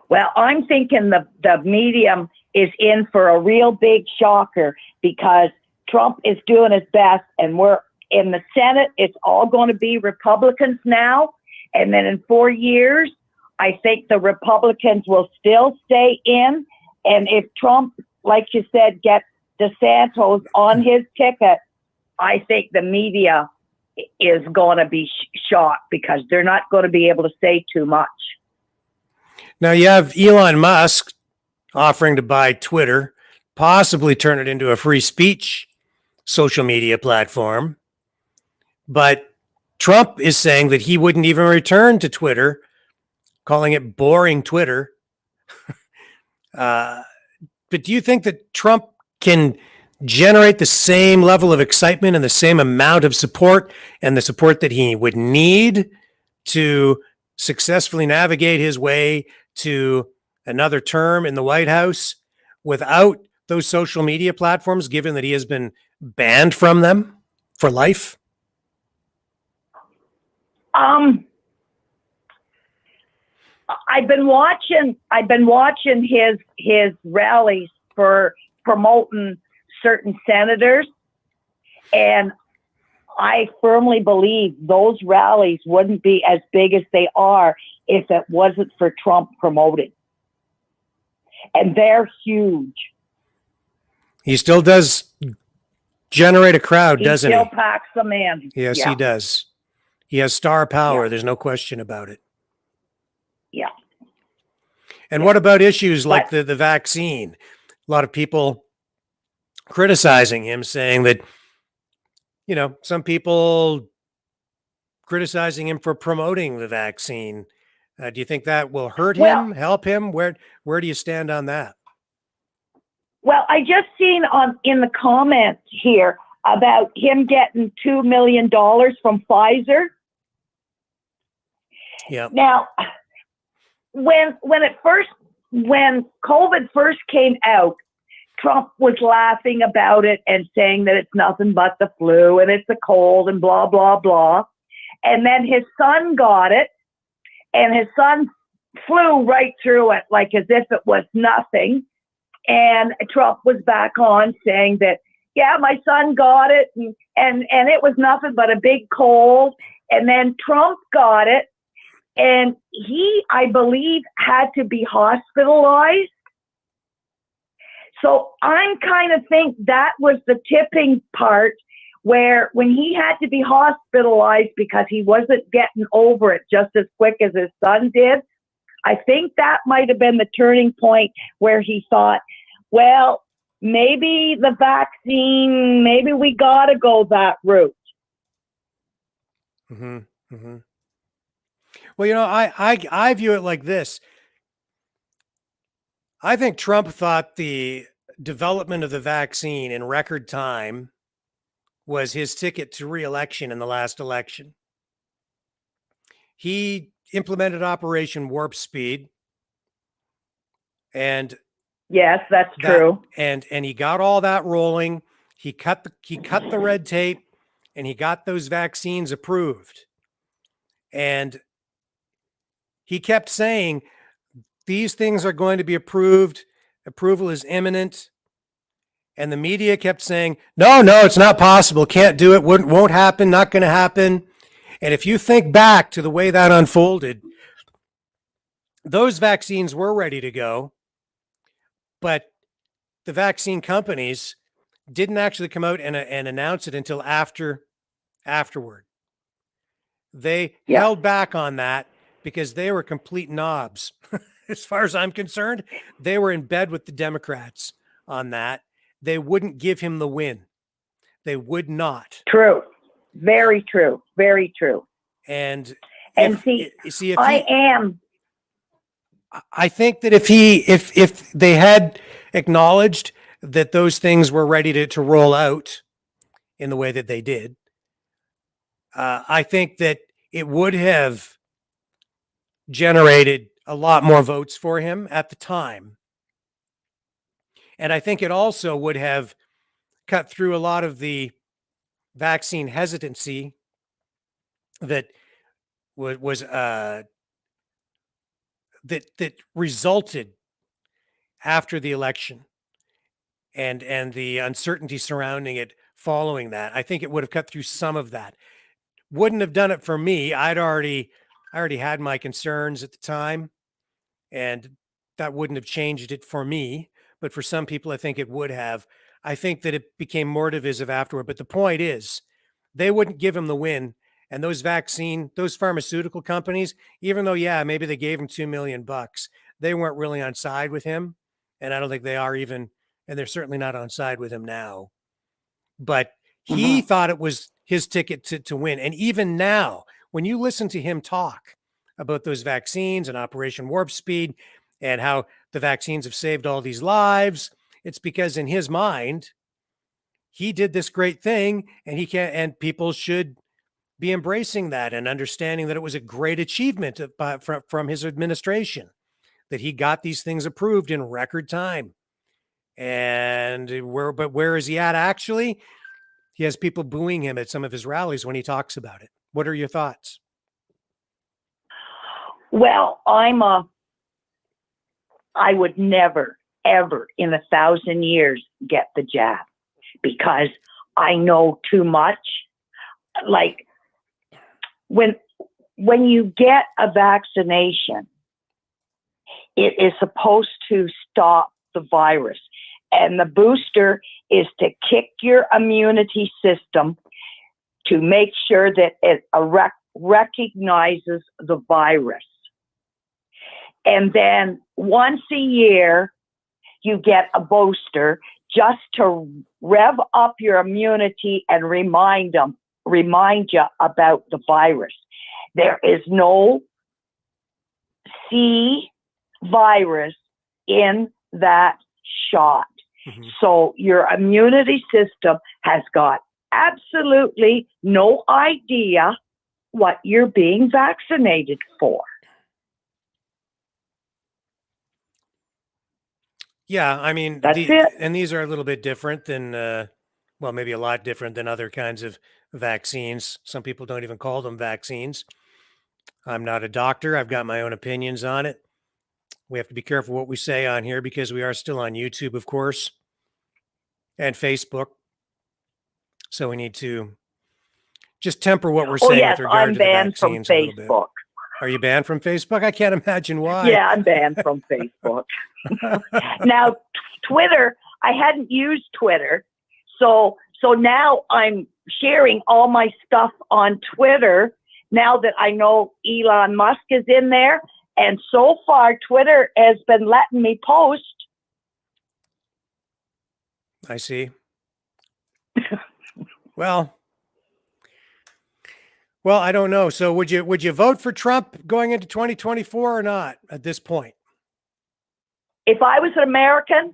Well, I'm thinking the medium is in for a real big shocker, because Trump is doing his best, and we're in the Senate. It's all going to be Republicans now. And then in 4 years, I think the Republicans will still stay in. And if Trump, like you said, gets DeSantis on his ticket, I think the media is going to be shocked, because they're not going to be able to say too much. Now you have Elon Musk offering to buy Twitter, possibly turn it into a free speech social media platform. But Trump is saying that he wouldn't even return to Twitter, calling it boring Twitter. But do you think that Trump can generate the same level of excitement and the same amount of support, and the support that he would need to successfully navigate his way to another term in the White House, without those social media platforms, given that he has been banned from them for life? I've been watching his rallies for promoting certain senators, and I firmly believe those rallies wouldn't be as big as they are if it wasn't for Trump promoting. And they're huge. He still does generate a crowd, doesn't he? He still packs them in. Yes, he does. He has star power. Yeah. There's no question about it. Yeah. And what about issues like the vaccine? A lot of people criticizing him, saying that, some people criticizing him for promoting the vaccine. Do you think that will hurt him, help him? Where do you stand on that? Well, I just seen in the comments here about him getting $2 million from Pfizer. Yeah. Now, when COVID first came out, Trump was laughing about it and saying that it's nothing but the flu and it's a cold and blah, blah, blah. And then his son got it, and his son flew right through it like as if it was nothing. And Trump was back on saying that, yeah, my son got it, and it was nothing but a big cold. And then Trump got it, and he, I believe, had to be hospitalized. So I'm kind of think that was the tipping part where when he had to be hospitalized because he wasn't getting over it just as quick as his son did, I think that might have been the turning point where he thought, well, maybe the vaccine, maybe we got to go that route. Mm-hmm. Mm-hmm. Well, I view it like this. I think Trump thought the development of the vaccine in record time was his ticket to re-election in the last election. He implemented Operation Warp Speed, and yes, that's true. And he got all that rolling. He cut the red tape, and he got those vaccines approved. And he kept saying, these things are going to be approved. Approval is imminent. And the media kept saying, no, it's not possible. Can't do it. Won't happen. Not going to happen. And if you think back to the way that unfolded, those vaccines were ready to go, but the vaccine companies didn't actually come out and announce it until afterward. They held back on that because they were complete knobs. As far as I'm concerned, they were in bed with the Democrats on that. They wouldn't give him the win. They would not. True. Very true. Very true. And I think that if they had acknowledged that those things were ready to roll out in the way that they did, I think that it would have generated a lot more votes for him at the time. And I think it also would have cut through a lot of the vaccine hesitancy that was that resulted after the election and the uncertainty surrounding it following that. I think it would have cut through some of that. Wouldn't have done it for me. I already had my concerns at the time, and that wouldn't have changed it for me. But for some people, I think it would have. I think that it became more divisive afterward. But the point is, they wouldn't give him the win. And those pharmaceutical companies, even though, maybe they gave him $2 million, they weren't really on side with him. And I don't think they are even, and they're certainly not on side with him now. But he thought it was his ticket to win. And even now, when you listen to him talk about those vaccines and Operation Warp Speed and how the vaccines have saved all these lives, it's because in his mind, he did this great thing, and people should be embracing that and understanding that it was a great achievement from his administration, that he got these things approved in record time. And where is he at actually? He has people booing him at some of his rallies when he talks about it. What are your thoughts? Well, I would never, ever in 1,000 years get the jab because I know too much. Like when you get a vaccination, it is supposed to stop the virus. And the booster is to kick your immunity system to make sure that it recognizes the virus. And then once a year, you get a booster just to rev up your immunity and remind you about the virus. There is no C virus in that shot. So your immunity system has got absolutely no idea what you're being vaccinated for. Yeah, I mean, that's it. And these are a little bit different than, maybe a lot different than other kinds of vaccines. Some people don't even call them vaccines. I'm not a doctor. I've got my own opinions on it. We have to be careful what we say on here because we are still on YouTube, of course, and Facebook. So we need to just temper what we're saying with regard to the vaccines a little bit. Are you banned from Facebook? I can't imagine why. Yeah, I'm banned from Facebook. Now, Twitter, I hadn't used Twitter. So now I'm sharing all my stuff on Twitter now that I know Elon Musk is in there. And so far, Twitter has been letting me post. I see. Well, I don't know. So would you vote for Trump going into 2024 or not at this point? If I was an American,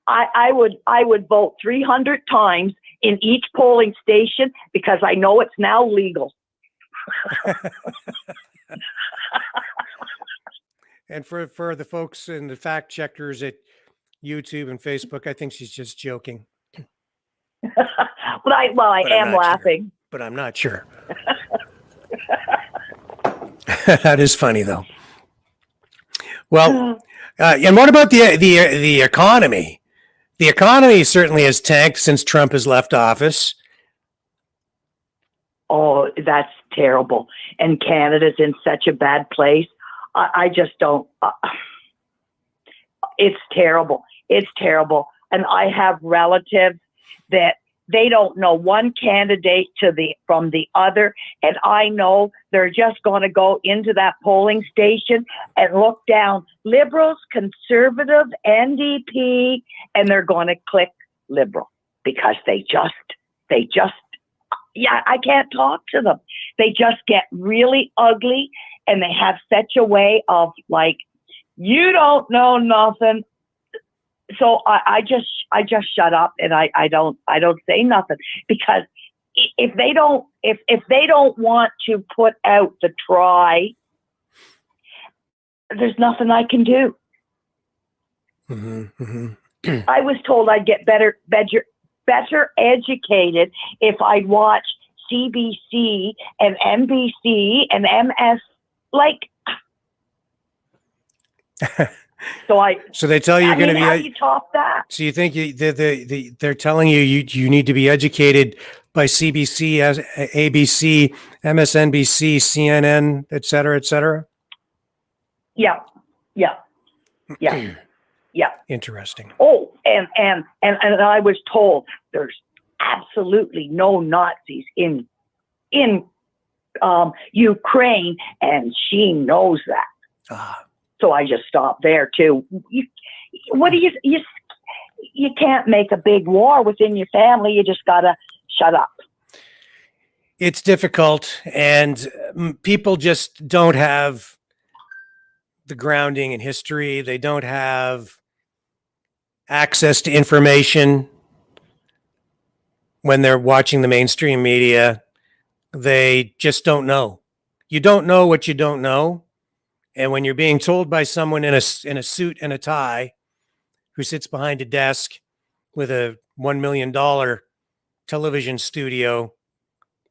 I would vote 300 times in each polling station because I know it's now legal. And for the folks and the fact checkers at YouTube and Facebook, I think she's just joking. But I am laughing. Sure. But I'm not sure. That is funny though. Well, and what about the economy? The economy certainly has tanked since Trump has left office. Oh, that's terrible. And Canada's in such a bad place. I just don't. It's terrible. It's terrible. And I have relatives that they don't know one candidate from the other. And I know they're just going to go into that polling station and look down Liberals, Conservative, NDP, and they're going to click Liberal because they just, I can't talk to them. They just get really ugly and they have such a way of like, you don't know nothing. So I just shut up and I don't say nothing because if they don't want to put out the try, there's nothing I can do. Mm-hmm, mm-hmm. I was told I'd get better educated if I'd watch CBC and NBC and MS like. So they tell you you're going to be. How do you top that? So you think they're telling you need to be educated by CBC, ABC, MSNBC, CNN, et cetera, et cetera? Yeah. Interesting. Oh, and I was told there's absolutely no Nazis in Ukraine, and she knows that. Ah. So I just stopped there too. You can't make a big war within your family. You just gotta shut up. It's difficult, and people just don't have the grounding in history. They don't have access to information when they're watching the mainstream media. They just don't know. You don't know what you don't know. And when you're being told by someone in a suit and a tie who sits behind a desk with a $1 million television studio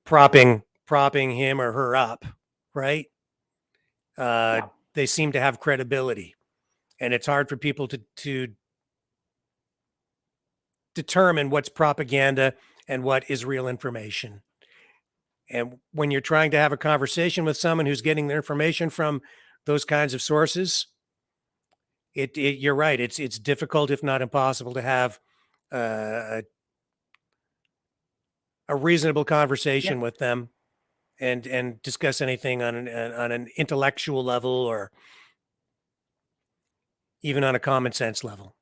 propping him or her up, right? They seem to have credibility. And it's hard for people to determine what's propaganda and what is real information. And when you're trying to have a conversation with someone who's getting their information from those kinds of sources, you're right. It's difficult, if not impossible, to have a reasonable conversation with them and discuss anything on an intellectual level or even on a common sense level.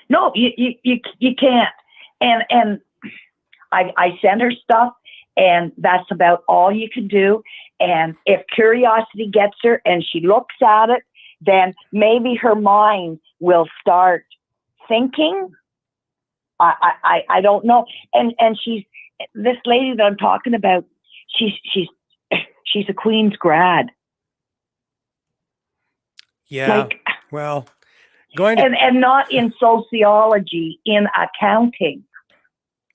No, you can't. And I send her stuff, and that's about all you can do. And if curiosity gets her and she looks at it, then maybe her mind will start thinking. I don't know. And she's this lady that I'm talking about. She's a Queen's grad. Yeah. Well, going to and not in sociology, in accounting.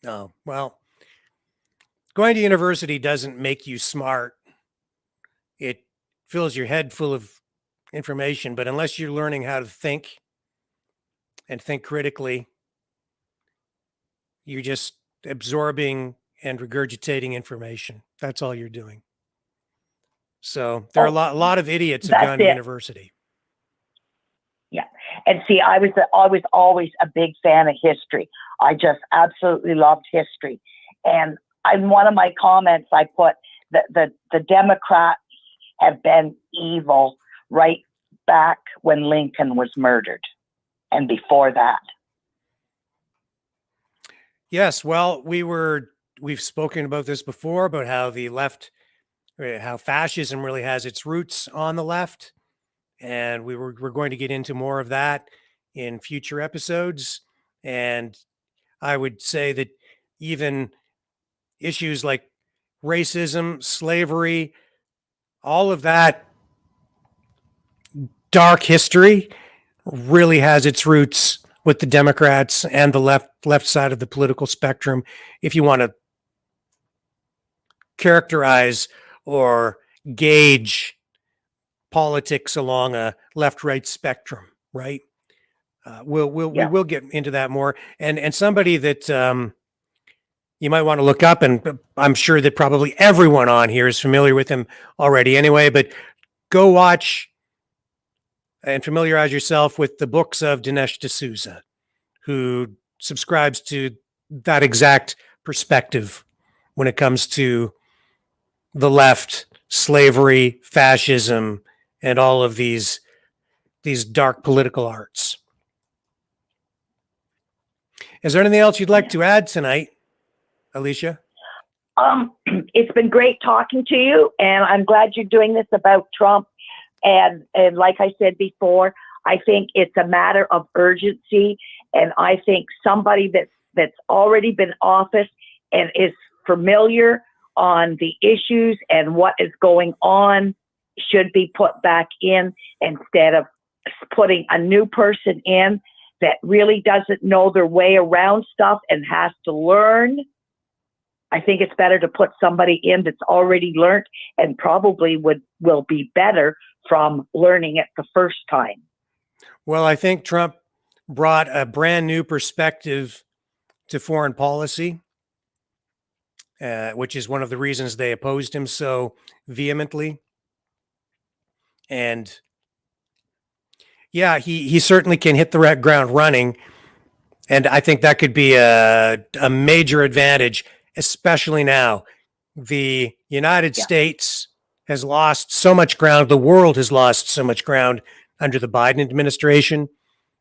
No. Well, going to university doesn't make you smart. It fills your head full of information, but unless you're learning how to think and think critically, you're just absorbing and regurgitating information. That's all you're doing. So there are a lot of idiots have gone to university. Yeah. And see, I was always a big fan of history. I just absolutely loved history. And in one of my comments, I put that the Democrats have been evil right back when Lincoln was murdered and before that. Yes, well, we've spoken about this before, about how the left, how fascism really has its roots on the left, and we're going to get into more of that in future episodes. And I would say that even issues like racism, slavery, all of that dark history really has its roots with the Democrats and the left side of the political spectrum, if you want to characterize or gauge politics along a left-right spectrum, right? We will get into that more, and somebody that you might want to look up, and I'm sure that probably everyone on here is familiar with him already anyway, but go watch and familiarize yourself with the books of Dinesh D'Souza, who subscribes to that exact perspective when it comes to the left, slavery, fascism, and all of these dark political arts. Is there anything else you'd like to add tonight, Alicia? It's been great talking to you, and I'm glad you're doing this about Trump. And like I said before, I think it's a matter of urgency. And I think somebody that's already been in office and is familiar on the issues and what is going on should be put back in instead of putting a new person in that really doesn't know their way around stuff and has to learn. I think it's better to put somebody in that's already learned and probably will be better from learning it the first time. Well, I think Trump brought a brand new perspective to foreign policy, which is one of the reasons they opposed him so vehemently. And yeah, he certainly can hit the ground running. And I think that could be a major advantage, especially now. The United States has lost so much ground. The world has lost so much ground under the Biden administration.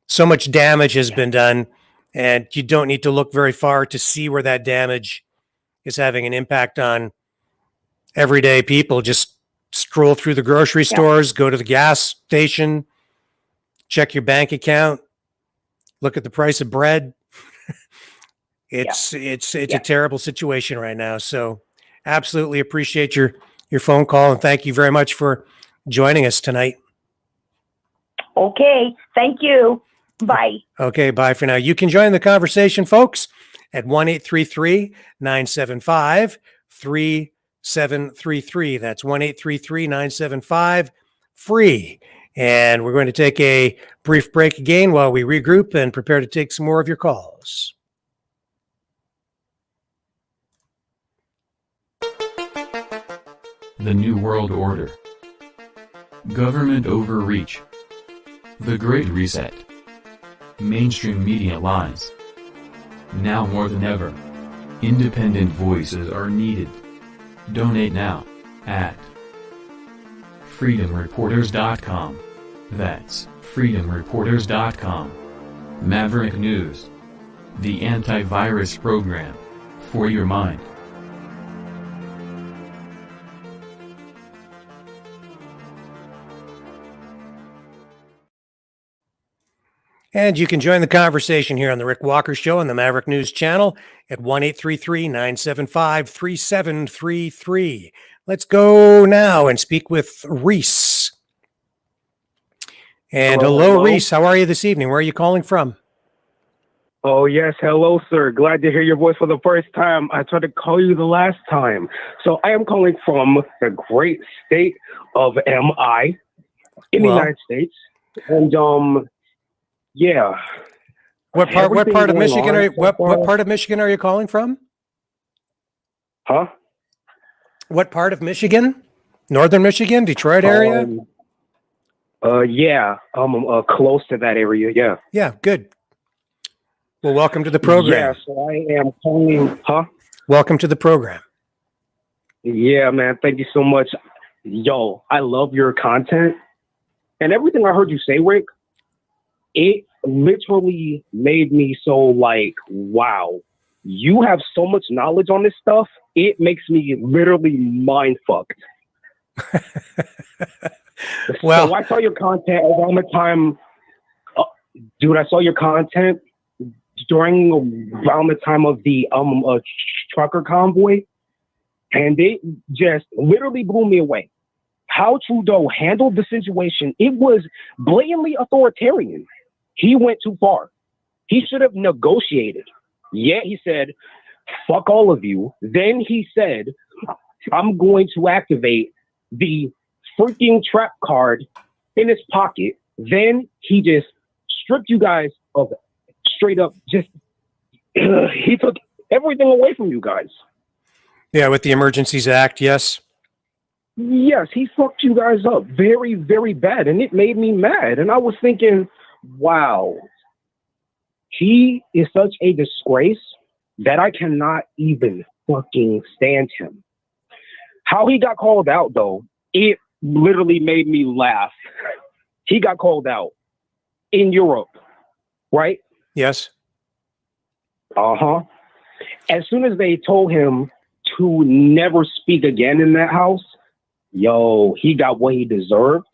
So much damage has been done, and you don't need to look very far to see where that damage is having an impact on everyday people. Just stroll through the grocery stores, go to the gas station, check your bank account, look at the price of bread. It's a terrible situation right now. So absolutely appreciate your phone call, and thank you very much for joining us tonight. Okay, thank you. Bye. Okay, bye for now. You can join the conversation, folks, at 1-833-975-3733. That's 1-833-975-FREE. And we're going to take a brief break again while we regroup and prepare to take some more of your calls. The New World Order. Government overreach. The Great Reset. Mainstream media lies. Now more than ever, independent voices are needed. Donate now at freedomreporters.com. That's freedomreporters.com. Maverick News. The antivirus program for your mind. And you can join the conversation here on the Rick Walker Show on the Maverick News Channel at 1-833-975-3733. Let's go now and speak with Reese. And hello, Reese. How are you this evening? Where are you calling from? Oh, yes. Hello, sir. Glad to hear your voice for the first time. I tried to call you the last time. So I am calling from the great state of MI in the United States. And, yeah. What part of Michigan are you, what part of Michigan are you calling from? Huh? What part of Michigan? Northern Michigan, Detroit area? Yeah, I'm close to that area. Yeah. Yeah, good. Well, welcome to the program. Yeah, so I am calling. Huh? Welcome to the program. Yeah, man. Thank you so much. Yo, I love your content and everything I heard you say, Rick. It literally made me so like, wow, you have so much knowledge on this stuff. It makes me literally mind fucked. Well, so I saw your content around the time, dude. I saw your content during around the time of the trucker convoy, and it just literally blew me away. How Trudeau handled the situation, it was blatantly authoritarian. He went too far. He should have negotiated. Yeah, he said, fuck all of you. Then he said, I'm going to activate the freaking trap card in his pocket. Then he just stripped you guys of straight up just, he took everything away from you guys. yeah, with the Emergencies Act, yes. Yes, he fucked you guys up very, very bad. And it made me mad. And I was thinking, wow, he is such a disgrace that I cannot even fucking stand him. How he got called out, though, it literally made me laugh. He got called out in Europe, right? Yes. Uh-huh. As soon as they told him to never speak again in that house, yo, he got what he deserved.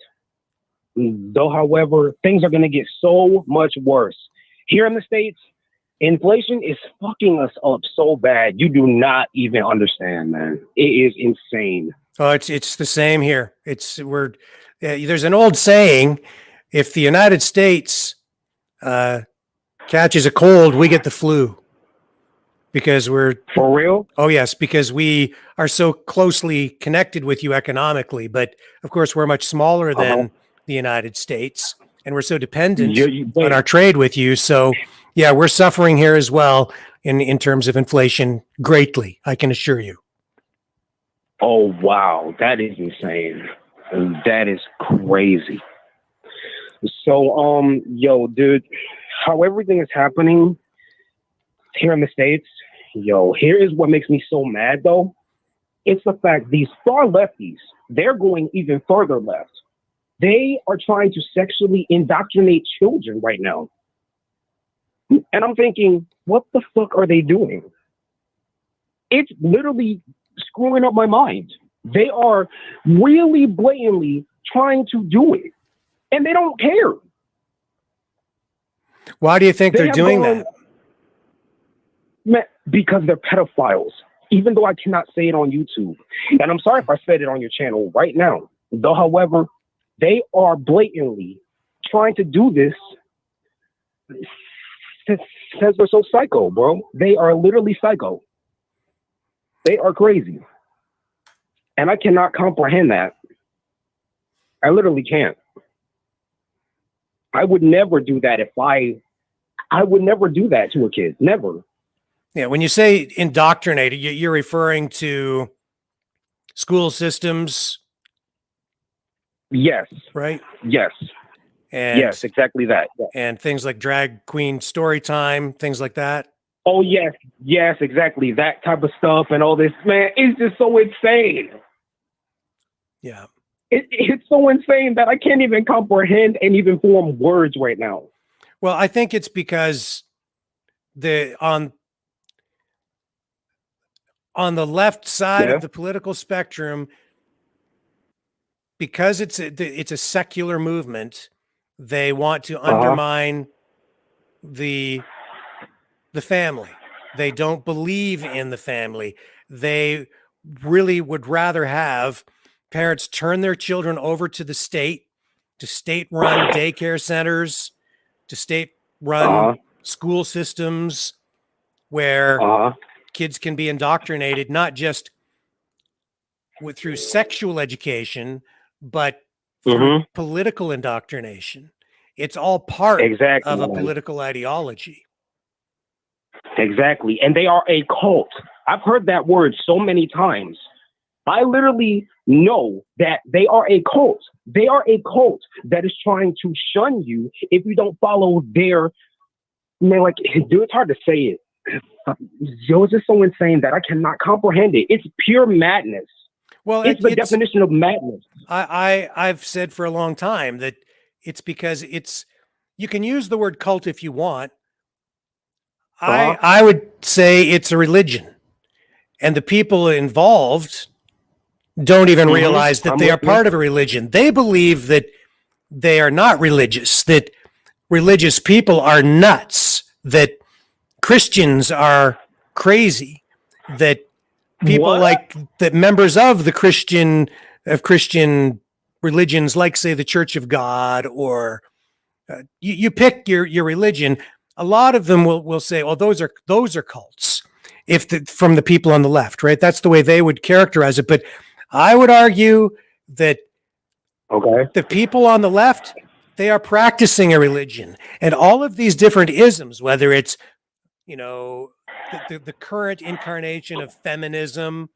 Though, however, things are going to get so much worse. Here in the States, inflation is fucking us up so bad. You do not even understand, man. It is insane. Oh, it's the same here. There's an old saying, if the United States catches a cold, we get the flu. Because we're for real. Oh yes, because we are so closely connected with you economically. But of course, we're much smaller than the United States, and we're so dependent on our trade with you. So yeah, we're suffering here as well in terms of inflation greatly. I can assure you. Oh wow, that is insane. That is crazy. So yo, dude, how everything is happening here in the States, yo, here is what makes me so mad, though. It's the fact these far lefties, they're going even further left. They are trying to sexually indoctrinate children right now. And I'm thinking, what the fuck are they doing? It's literally screwing up my mind. They are really blatantly trying to do it. And they don't care. Why do you think they're doing that? Because they're pedophiles, even though I cannot say it on YouTube. And I'm sorry if I said it on your channel right now. Though, however, they are blatantly trying to do this because they're so psycho, bro. They are literally psycho. They are crazy. And I cannot comprehend that. I literally can't. I would never do that I would never do that to a kid. Never. Yeah, when you say indoctrinated, you're referring to school systems. Yes. Right? Yes. And yes, exactly that. Yeah. And things like drag queen story time, things like that. Oh, yes. Yes, exactly. That type of stuff and all this, man, it's just so insane. Yeah. It's so insane that I can't even comprehend and even form words right now. Well, I think it's because on the left side of the political spectrum, because it's a secular movement, they want to undermine the family. They don't believe in the family. They really would rather have parents turn their children over to the state, to state-run daycare centers, to state-run school systems where kids can be indoctrinated, not just through sexual education, but through political indoctrination. It's all part of a political ideology. Exactly. And they are a cult. I've heard that word so many times. I literally know that they are a cult. They are a cult that is trying to shun you if you don't follow their, man, like, dude, it's hard to say it. Yo, it's just so insane that I cannot comprehend it. It's pure madness. Well, It's the definition of madness. I've said for a long time that it's because you can use the word cult if you want. I would say it's a religion, and the people involved don't even realize that they are part of a religion. They believe that they are not religious, that religious people are nuts, that Christians are crazy, that people that members of the Christian religions, like say the Church of God, or you pick your religion. A lot of them will say, "Well, those are cults." From the people on the left, right? That's the way they would characterize it. But I would argue that the people on the left, they are practicing a religion, and all of these different isms, whether it's the current incarnation of feminism,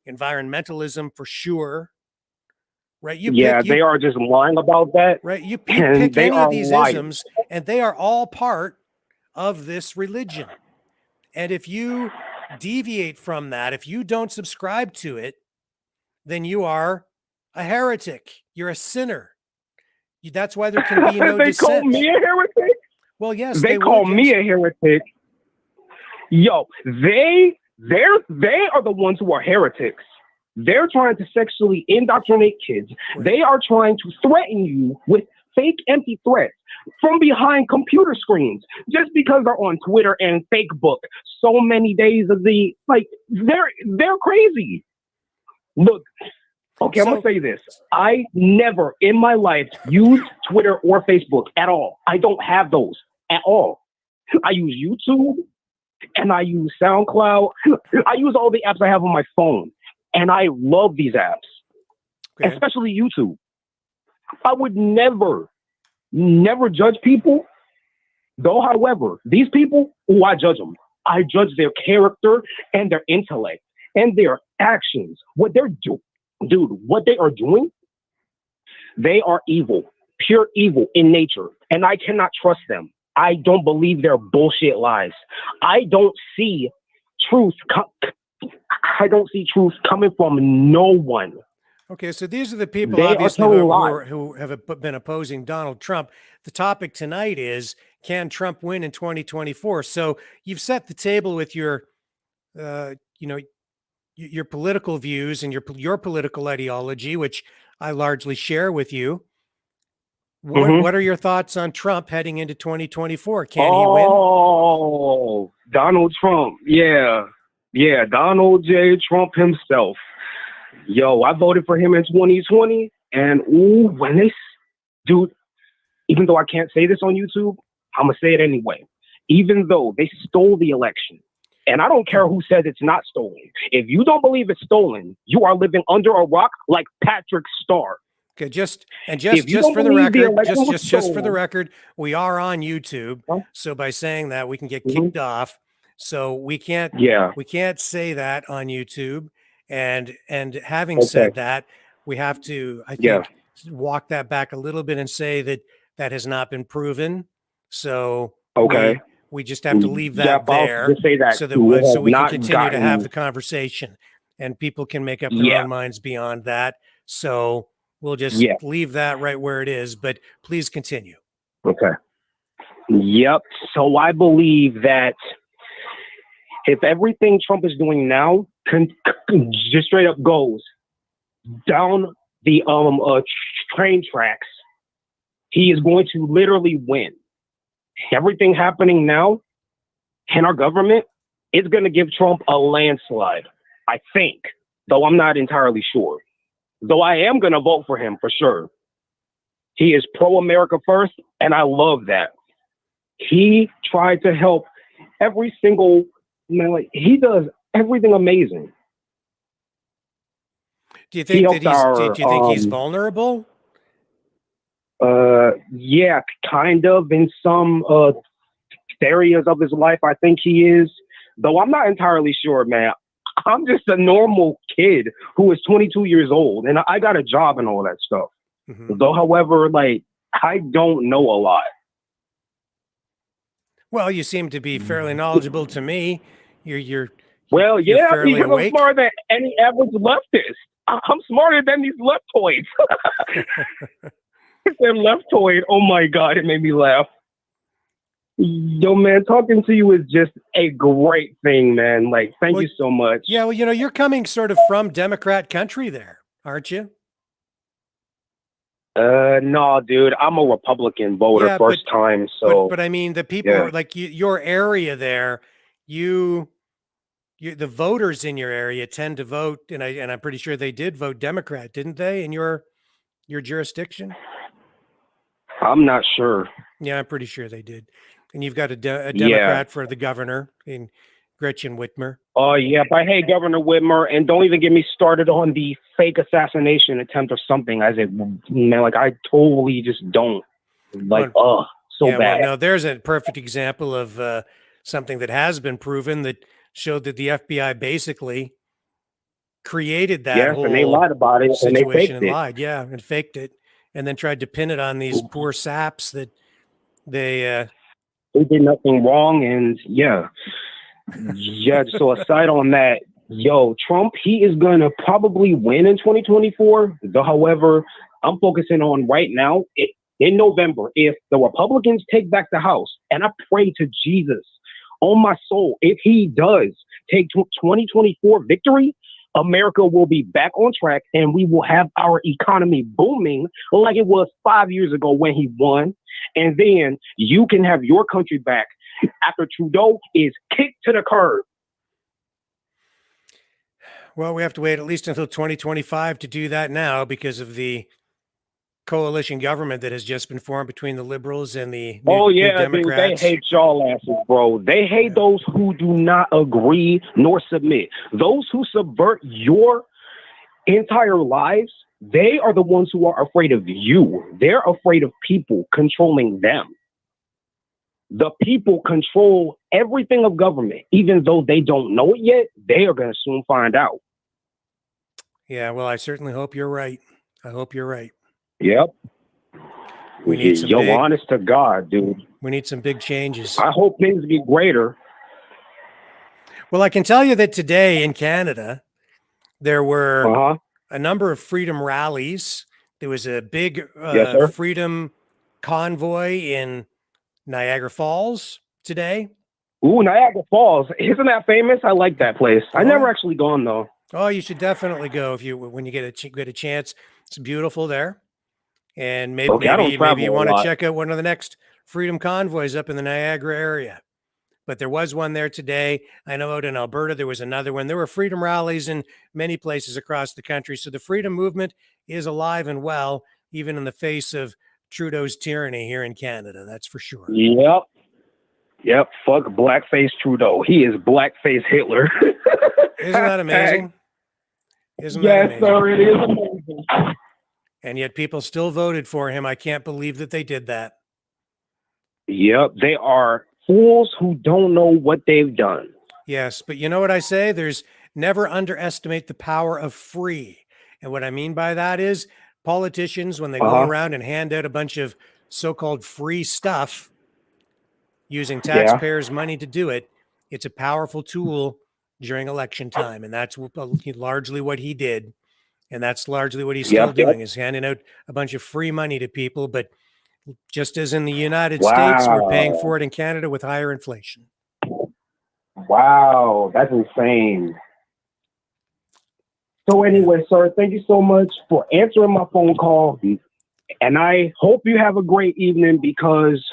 environmentalism for sure, right? They are just lying about that. Right. You pick any of these isms, and they are all part of this religion. And if you deviate from that, if you don't subscribe to it, then you are a heretic. You're a sinner. That's why there can be no they dissent. Call me a heretic? Well, yes, they call me a heretic. Yo, they are the ones who are heretics. They're trying to sexually indoctrinate kids. Right. They are trying to threaten you with fake empty threats from behind computer screens just because they're on Twitter and Facebook so many days of the they're crazy. Look, okay, I'm gonna say this. I never in my life used Twitter or Facebook at all. I don't have those at all. I use YouTube and I use SoundCloud. I use all the apps I have on my phone. And I love these apps, especially YouTube. I would never judge people. Though, however, these people, I judge them. I judge their character and their intellect and their actions. What they're doing, dude, what they are doing, they are evil, pure evil in nature. And I cannot trust them. I don't believe their bullshit lies. I don't see truth. I don't see truth coming from no one. Okay, so these are the people obviously who have been opposing Donald Trump. The topic tonight is, can Trump win in 2024? So you've set the table with your political views and your political ideology, which I largely share with you. What are your thoughts on Trump heading into 2024? Can he win? Oh, Donald Trump. Yeah, Donald J. Trump himself. Yo, I voted for him in 2020, and dude, even though I can't say this on YouTube, I'm gonna say it anyway. Even though they stole the election, and I don't care who says it's not stolen. If you don't believe it's stolen, you are living under a rock like Patrick Star. Okay, just for the record, we are on YouTube. So by saying that, we can get kicked off. So we can't say that on YouTube. And having said that, we have to, I think, walk that back a little bit and say that has not been proven. So we just have to leave that there so we can continue to have the conversation, and people can make up their own minds beyond that. So we'll just leave that right where it is, but please continue. Okay. Yep. So I believe that if everything Trump is doing now just straight up goes down the train tracks, he is going to literally win. Everything happening now in our government is going to give Trump a landslide, I think, though I'm not entirely sure. Though I am going to vote for him for sure. He is pro-America first, and I love that. He tried to help every single man. Like, he does everything amazing. Do you think he's vulnerable? Yeah, kind of in some areas of his life. I think he is, though I'm not entirely sure, man. I'm just a normal kid who is 22 years old, and I got a job and all that stuff. Though, however, like, I don't know a lot. Well, you seem to be fairly knowledgeable to me. Well, you're yeah, fairly because I'm awake. smarter than any average leftist. I'm smarter than these leftoids. That leftoid, oh my God, it made me laugh. Yo, man, talking to you is just a great thing, man. Like, thank you so much. Yeah, well, you're coming sort of from Democrat country there, aren't you? No, dude, I'm a Republican voter first time. So, but I mean, the people like your area there, the voters in your area tend to vote, and I'm pretty sure they did vote Democrat, didn't they, in your jurisdiction? I'm not sure. Yeah, I'm pretty sure they did. And you've got a Democrat for the governor in Gretchen Whitmer. Oh, yeah, but hey, Governor Whitmer, and don't even get me started on the fake assassination attempt or something. I said, man, like, I totally just don't. Like, so bad. Well, no, there's a perfect example of something that has been proven that showed that the FBI basically created that whole and they lied about it, situation and they faked it. lied, and faked it, and then tried to pin it on these poor saps that they did nothing wrong, and so aside on that, Trump, he is going to probably win in 2024. However, I'm focusing on right now, in November, if the Republicans take back the House, and I pray to Jesus on my soul, if he does take 2024 victory, America will be back on track, and we will have our economy booming like it was 5 years ago when he won. And then you can have your country back after Trudeau is kicked to the curb. Well, we have to wait at least until 2025 to do that now because of the coalition government that has just been formed between the Liberals and the new Democrats. Dude, they hate y'all asses, bro. They hate those who do not agree nor submit. Those who subvert your entire lives, they are the ones who are afraid of you. They're afraid of people controlling them. The people control everything of government, even though they don't know it yet. They are going to soon find out. Yeah, well, I certainly hope you're right. I hope you're right. Yep. We need some honest to God, dude. We need some big changes. I hope things get greater. Well, I can tell you that today in Canada, there were a number of freedom rallies. There was a big freedom convoy in Niagara Falls today. Ooh, Niagara Falls. Isn't that famous? I like that place. I never actually gone, though. Oh, you should definitely go when you get a chance. It's beautiful there. And maybe you want to check out one of the next freedom convoys up in the Niagara area. But there was one there today. I know out in Alberta, there was another one. There were freedom rallies in many places across the country. So the freedom movement is alive and well, even in the face of Trudeau's tyranny here in Canada. That's for sure. Yep. Fuck blackface Trudeau. He is blackface Hitler. Isn't that amazing? Isn't that amazing? Yes, sir. It is amazing. And yet people still voted for him. I can't believe that they did that. Yep. They are fools who don't know what they've done. Yes. But you know what I say? There's never underestimate the power of free. And what I mean by that is politicians, when they go around and hand out a bunch of so-called free stuff using taxpayers' money to do it, it's a powerful tool during election time. And that's largely what he did. And that's largely what he's still doing, is handing out a bunch of free money to people. But just as in the United States, we're paying for it in Canada with higher inflation. Wow, that's insane. So anyway, sir, thank you so much for answering my phone call. And I hope you have a great evening because,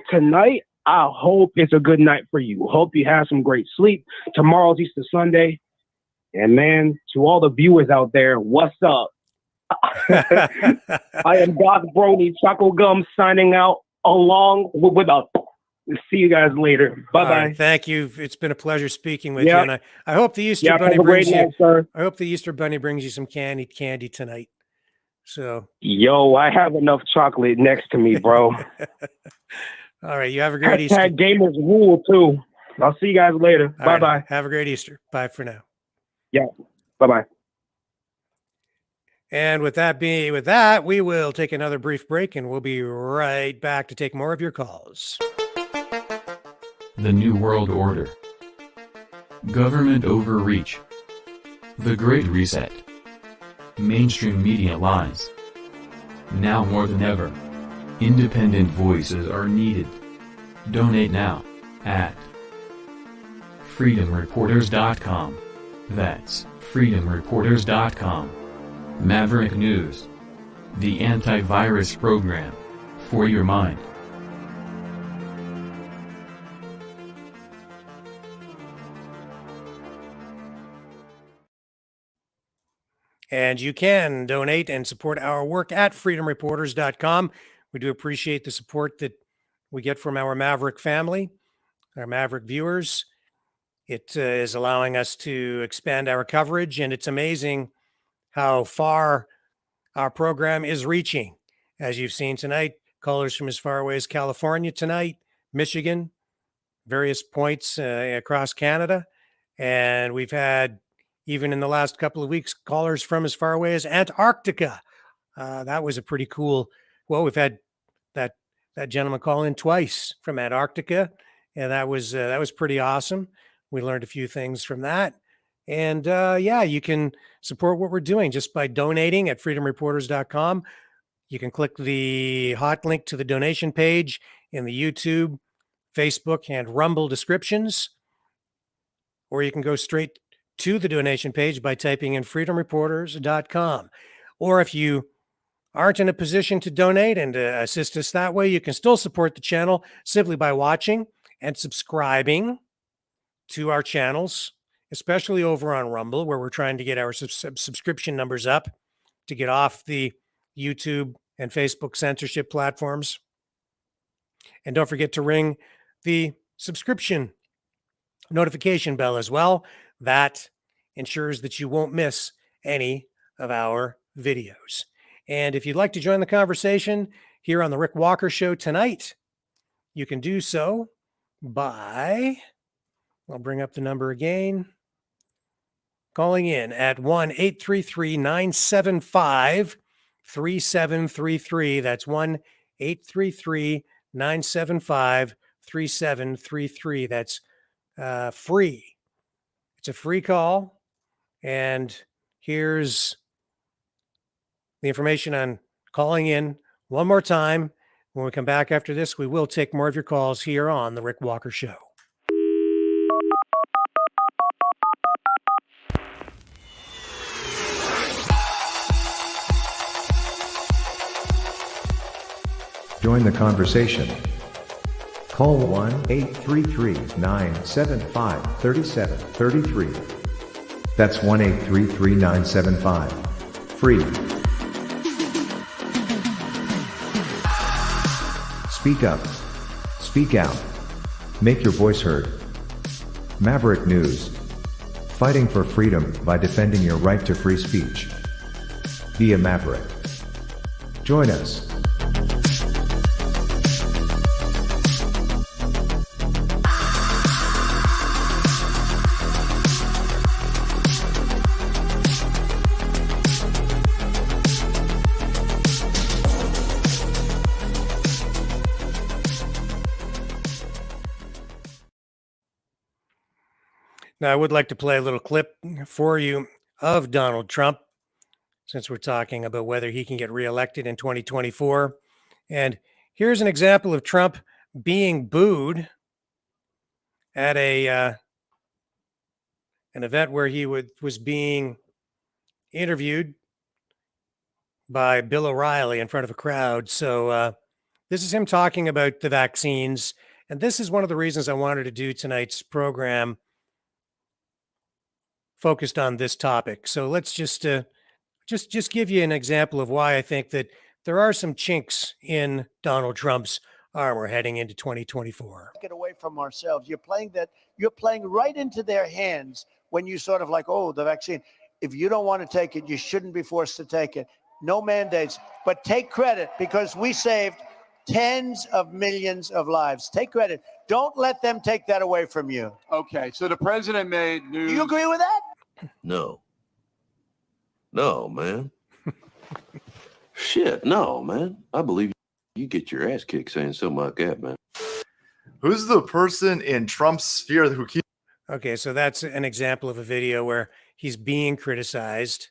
tonight, I hope it's a good night for you. Hope you have some great sleep. Tomorrow's Easter Sunday. And man, to all the viewers out there, what's up? I am Doc Brony Choco Gum signing out along with a. See you guys later. Bye bye. Right, thank you. It's been a pleasure speaking with you, and I hope the Easter Bunny have a brings great you. night, sir. I hope the Easter Bunny brings you some candy tonight. So. Yo, I have enough chocolate next to me, bro. All right, you have a great Easter. Gamers rule too. I'll see you guys later. Bye bye. Have a great Easter. Bye for now. Yeah. Bye-bye. And with that, we will take another brief break and we'll be right back to take more of your calls. The New World Order. Government overreach. The Great Reset. Mainstream media lies. Now more than ever, independent voices are needed. Donate now at freedomreporters.com. That's freedomreporters.com. Maverick News. The antivirus program for your mind. And you can donate and support our work at freedomreporters.com. We do appreciate the support that we get from our Maverick family, our Maverick viewers. It is allowing us to expand our coverage, and it's amazing how far our program is reaching. As you've seen tonight, callers from as far away as California tonight, Michigan, various points across Canada. And we've had, even in the last couple of weeks, callers from as far away as Antarctica. That was a pretty cool. Well, we've had that gentleman call in twice from Antarctica, and that was pretty awesome. We learned a few things from that. And you can support what we're doing just by donating at freedomreporters.com. You can click the hot link to the donation page in the YouTube, Facebook, and Rumble descriptions, or you can go straight to the donation page by typing in freedomreporters.com. Or if you aren't in a position to donate and assist us that way, you can still support the channel simply by watching and subscribing to our channels, especially over on Rumble, where we're trying to get our subscription numbers up to get off the YouTube and Facebook censorship platforms. And don't forget to ring the subscription notification bell as well. That ensures that you won't miss any of our videos. And if you'd like to join the conversation here on the Rick Walker Show tonight, you can do so by, I'll bring up the number again, calling in at 1-833-975-3733. That's 1-833-975-3733. That's free. It's a free call. And here's the information on calling in one more time. When we come back after this, we will take more of your calls here on The Rick Walker Show. Join the conversation. Call 1-833-975-3733. That's 1-833-975-FREE. Speak up. Speak out. Make your voice heard. Maverick News. Fighting for freedom by defending your right to free speech. Be a Maverick. Join us. Now, I would like to play a little clip for you of Donald Trump, since we're talking about whether he can get reelected in 2024. And here's an example of Trump being booed at an event where he was being interviewed by Bill O'Reilly in front of a crowd. So this is him talking about the vaccines. And this is one of the reasons I wanted to do tonight's program focused on this topic. So let's just give you an example of why I think that there are some chinks in Donald Trump's armor heading into 2024. Get away from ourselves. You're playing right into their hands when you sort of like, oh, the vaccine. If you don't want to take it, you shouldn't be forced to take it. No mandates, but take credit because we saved tens of millions of lives. Take credit. Don't let them take that away from you. Okay, so the president made news. Do you agree with that? No. No, man. Shit, no, man. I believe you get your ass kicked saying something like that, man. Who's the person in Trump's sphere who keeps? Okay, so that's an example of a video where he's being criticized,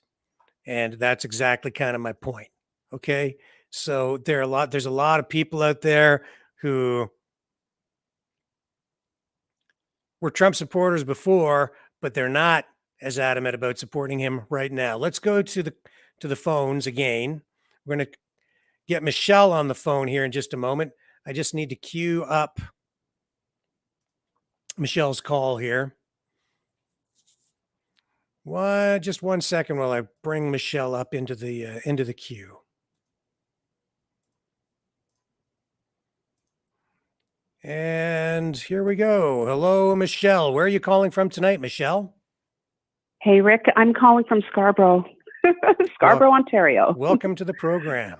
and that's exactly kind of my point. Okay, so there's a lot of people out there who were Trump supporters before, but they're not as adamant about supporting him right now. Let's go to the phones again. We're going to get Michelle on the phone here in just a moment. I just need to queue up Michelle's call here. Just 1 second while I bring Michelle up into the queue. And here we go. Hello, Michelle. Where are you calling from tonight, Michelle? Hey, Rick. I'm calling from Scarborough, Ontario. Welcome to the program.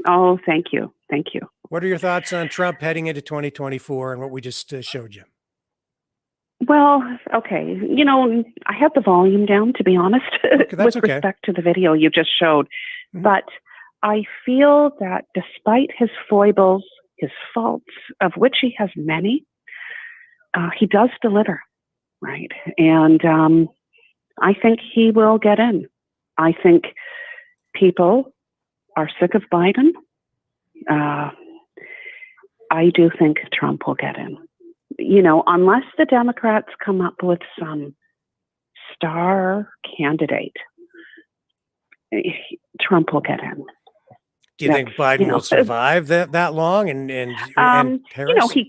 Oh, thank you. Thank you. What are your thoughts on Trump heading into 2024 and what we just showed you? Well, okay. You know, I had the volume down, to be honest, with respect to the video you just showed. Mm-hmm. But I feel that despite his foibles, his faults, of which he has many, he does deliver, right? And I think he will get in. I think people are sick of Biden. I do think Trump will get in. You know, unless the Democrats come up with some star candidate, Trump will get in. Do you think Biden will survive that long? And Harris? You know, he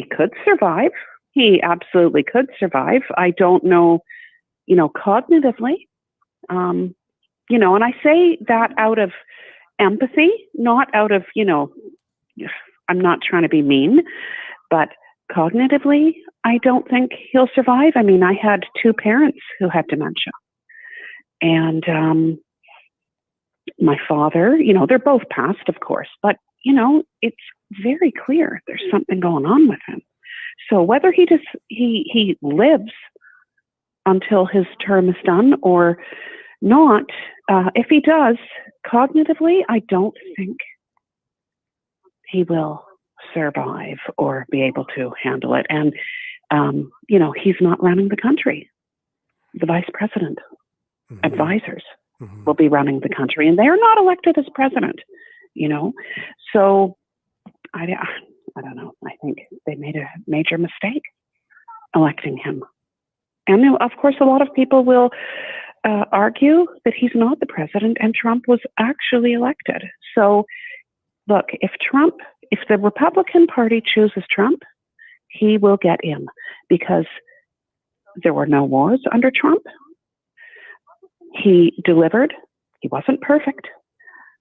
could survive. He absolutely could survive. I don't know, you know, cognitively. You know, and I say that out of empathy, not out of, you know, I'm not trying to be mean, but cognitively, I don't think he'll survive. I mean, I had two parents who had dementia. And my father, you know, they're both passed, of course, but, you know, it's very clear there's something going on with him. So whether he lives until his term is done or not, if he does, cognitively, I don't think he will survive or be able to handle it. And, you know, he's not running the country. The vice president, advisors will be running the country, and they're not elected as president, you know. So I don't know. I think they made a major mistake electing him. And of course, a lot of people will argue that he's not the president and Trump was actually elected. So look, if the Republican Party chooses Trump, he will get in because there were no wars under Trump. He delivered. He wasn't perfect,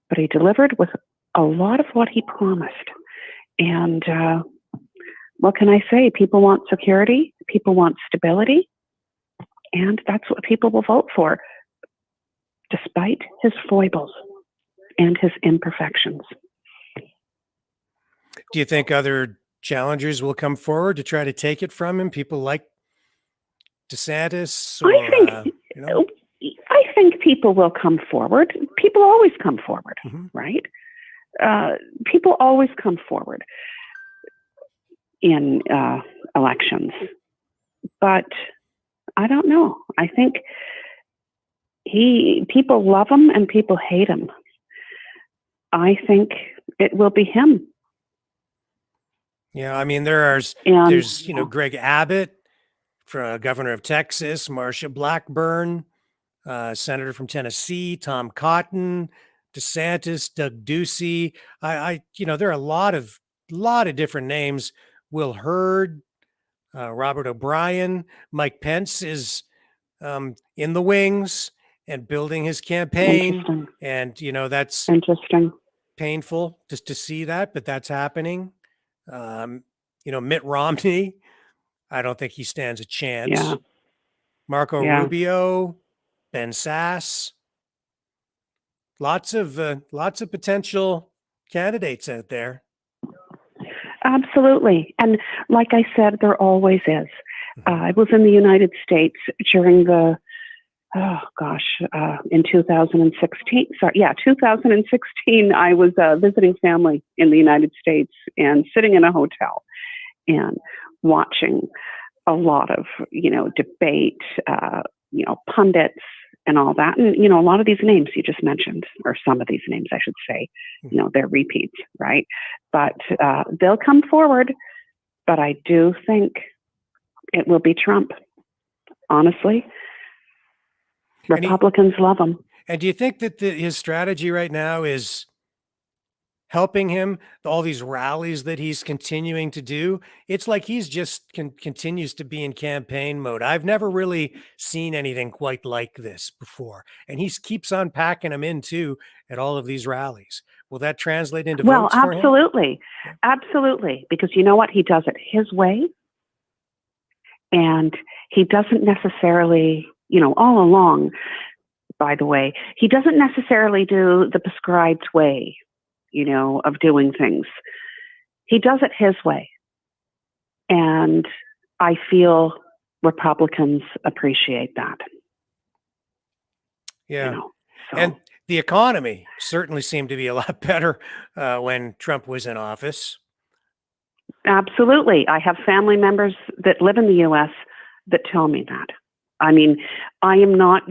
but he delivered with a lot of what he promised. And what can I say? People want security. People want stability. And that's what people will vote for, despite his foibles and his imperfections. Do you think other challengers will come forward to try to take it from him? People like DeSantis? Or, I think people will come forward. People always come forward, right? People always come forward in elections. But I don't know. I think people love him and people hate him. I think it will be him. Yeah, I mean, there's Greg Abbott, governor of Texas, Marsha Blackburn, senator from Tennessee, Tom Cotton, DeSantis, Doug Ducey. There are a lot of different names. Will Hurd, Robert O'Brien, Mike Pence is in the wings and building his campaign. And, that's interesting, painful just to see that, but that's happening. Mitt Romney, I don't think he stands a chance. Yeah. Marco Rubio, Ben Sass, lots of potential candidates out there. Absolutely. And like I said, there always is. I was in the United States during the, in 2016. Sorry, yeah, 2016, I was visiting family in the United States and sitting in a hotel and watching a lot of, debate, pundits and all that. And, a lot of these names you just mentioned, or some of these names, I should say, they're repeats, right? But they'll come forward. But I do think it will be Trump. Honestly, Republicans love him. And do you think that his strategy right now is helping him? All these rallies that he's continuing to do, it's like he's just continues to be in campaign mode. I've never really seen anything quite like this before, and he keeps on packing them in too at all of these rallies. Will that translate into votes for him? Absolutely, absolutely. Because you know what, he does it his way, and he doesn't necessarily, all along. By the way, he doesn't necessarily do the prescribed way, of doing things. He does it his way. And I feel Republicans appreciate that. Yeah. And the economy certainly seemed to be a lot better when Trump was in office. Absolutely. I have family members that live in the U.S. that tell me that. I mean, I am not,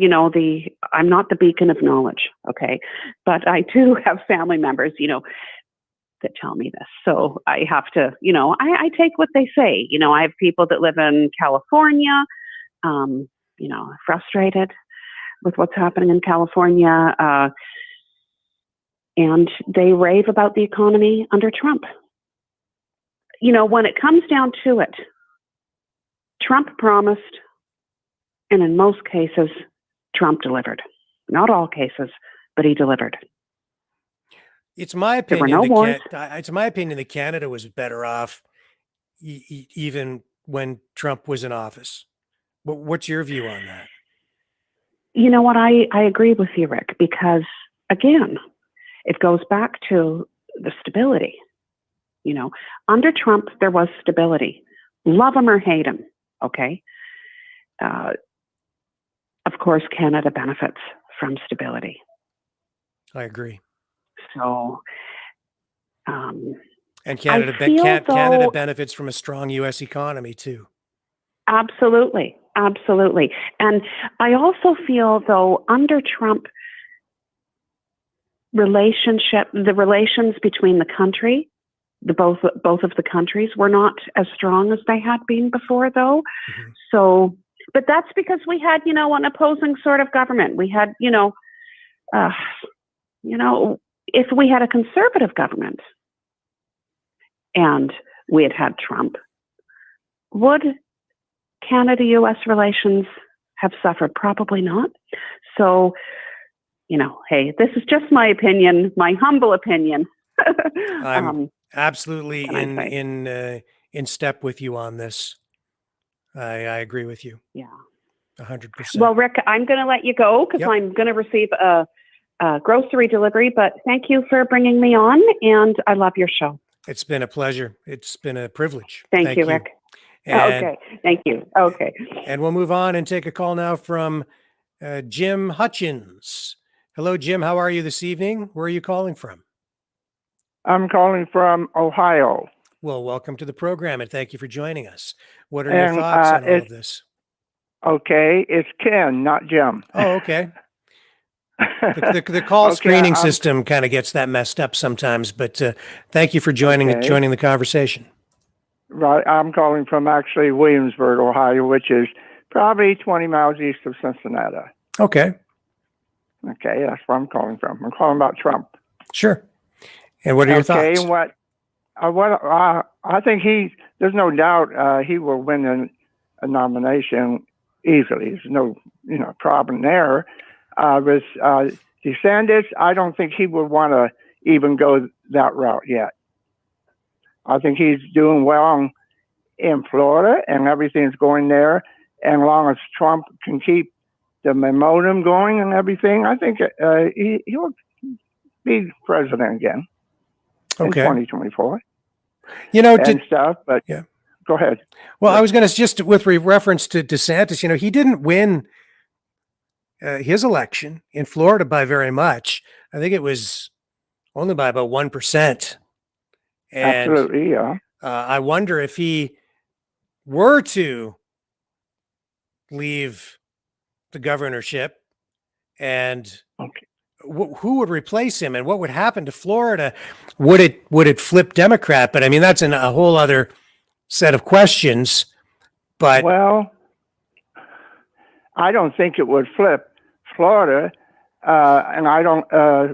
I'm not the beacon of knowledge, okay? But I do have family members, that tell me this. So I have to, I take what they say. I have people that live in California, frustrated with what's happening in California. And they rave about the economy under Trump. When it comes down to it, Trump promised, and in most cases, Trump delivered. Not all cases, but he delivered. It's my opinion. There were no wars. It's my opinion that Canada was better off even when Trump was in office. What's your view on that? You know what? I agree with you, Rick, because again, it goes back to the stability. Under Trump, there was stability. Love him or hate him, okay? Of course, Canada benefits from stability. I agree. So, and Canada benefits from a strong U.S. economy too. Absolutely, absolutely. And I also feel, though, under Trump, the relations between the country, both of the countries, were not as strong as they had been before, though. Mm-hmm. So, but that's because we had, an opposing sort of government. We had, if we had a conservative government and we had Trump, would Canada-U.S. relations have suffered? Probably not. So, hey, this is just my opinion, my humble opinion. I'm absolutely in step with you on this. I agree with you. Yeah. 100%. Well, Rick, I'm going to let you go because I'm going to receive a grocery delivery, but thank you for bringing me on, and I love your show. It's been a pleasure. It's been a privilege. Thank you, Rick. Okay. Thank you. Okay. And we'll move on and take a call now from Jim Hutchins. Hello, Jim. How are you this evening? Where are you calling from? I'm calling from Ohio. Well, welcome to the program, and thank you for joining us. What are your thoughts on all of this? Okay, it's Ken, not Jim. Oh, okay. The call screening system kind of gets that messed up sometimes, but thank you for joining the conversation. Right, I'm calling from actually Williamsburg, Ohio, which is probably 20 miles east of Cincinnati. Okay. Okay, that's where I'm calling from. I'm calling about Trump. Sure. And what are your thoughts? Okay, I think there's no doubt he will win a nomination easily. There's no problem there. With DeSantis, I don't think he would want to even go that route yet. I think he's doing well in Florida and everything's going there. And as long as Trump can keep the momentum going and everything, I think he'll be president again in 2024. And stuff. But Go ahead. Well, I was going to just with reference to DeSantis, he didn't win his election in Florida by very much. I think it was only by about 1%. And Absolutely, yeah. I wonder if he were to leave the governorship and who would replace him and what would happen to Florida? Would it flip Democrat? But I mean, that's a whole other set of questions. But well, I don't think it would flip Florida, and I don't.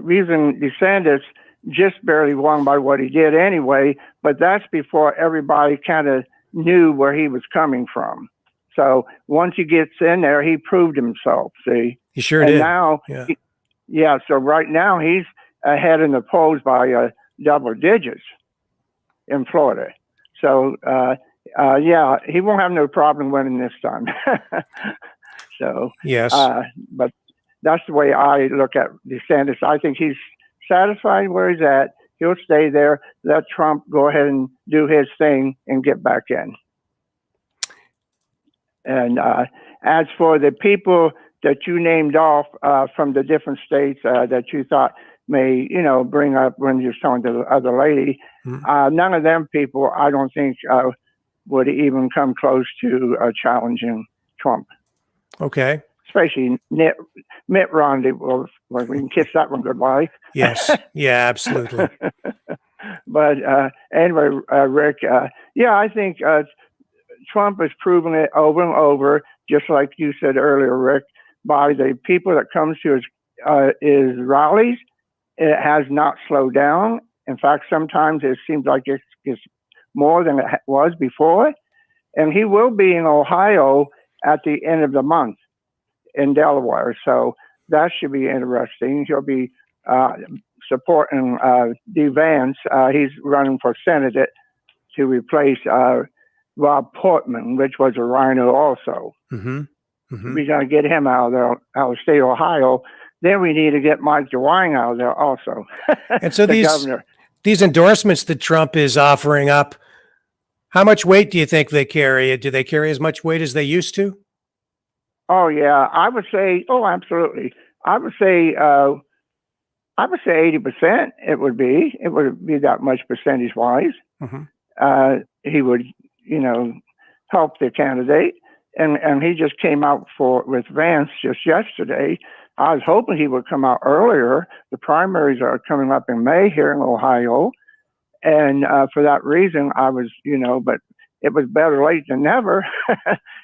Reason DeSantis just barely won by what he did anyway, but that's before everybody kind of knew where he was coming from. So once he gets in there, he proved himself. See, he sure did. Now, yeah. So right now he's ahead in the polls by double digits in Florida. So yeah, he won't have no problem winning this time. So yes, but that's the way I look at DeSantis. I think he's satisfied where he's at. He'll stay there. Let Trump go ahead and do his thing and get back in. And as for the people that you named off from the different states that you thought may, bring up when you're talking to the other lady, none of them people, I don't think, would even come close to challenging Trump. Okay. Especially Mitt Romney. Well, we can kiss that one goodbye. Yes. Yeah, absolutely. But anyway, Rick, yeah, I think Trump has proven it over and over, just like you said earlier, Rick, by the people that comes to his rallies. It has not slowed down. In fact, sometimes it seems like it's more than it was before. And he will be in Ohio at the end of the month in Delaware. So that should be interesting. He'll be supporting D. Vance. He's running for Senate to replace Rob Portman, which was a rhino also. Mm-hmm. Mm-hmm. We got to get him out of there, out of state Ohio. Then we need to get Mike DeWine out of there also. And so governor. These endorsements that Trump is offering up, how much weight do you think they carry? Do they carry as much weight as they used to? Oh yeah, I would say. Oh, absolutely. I would say 80%. It would be that much percentage wise. Mm-hmm. He would, help the candidate, and he just came out with Vance just yesterday. I was hoping he would come out earlier. The primaries are coming up in May here in Ohio. And for that reason, I was, but it was better late than never.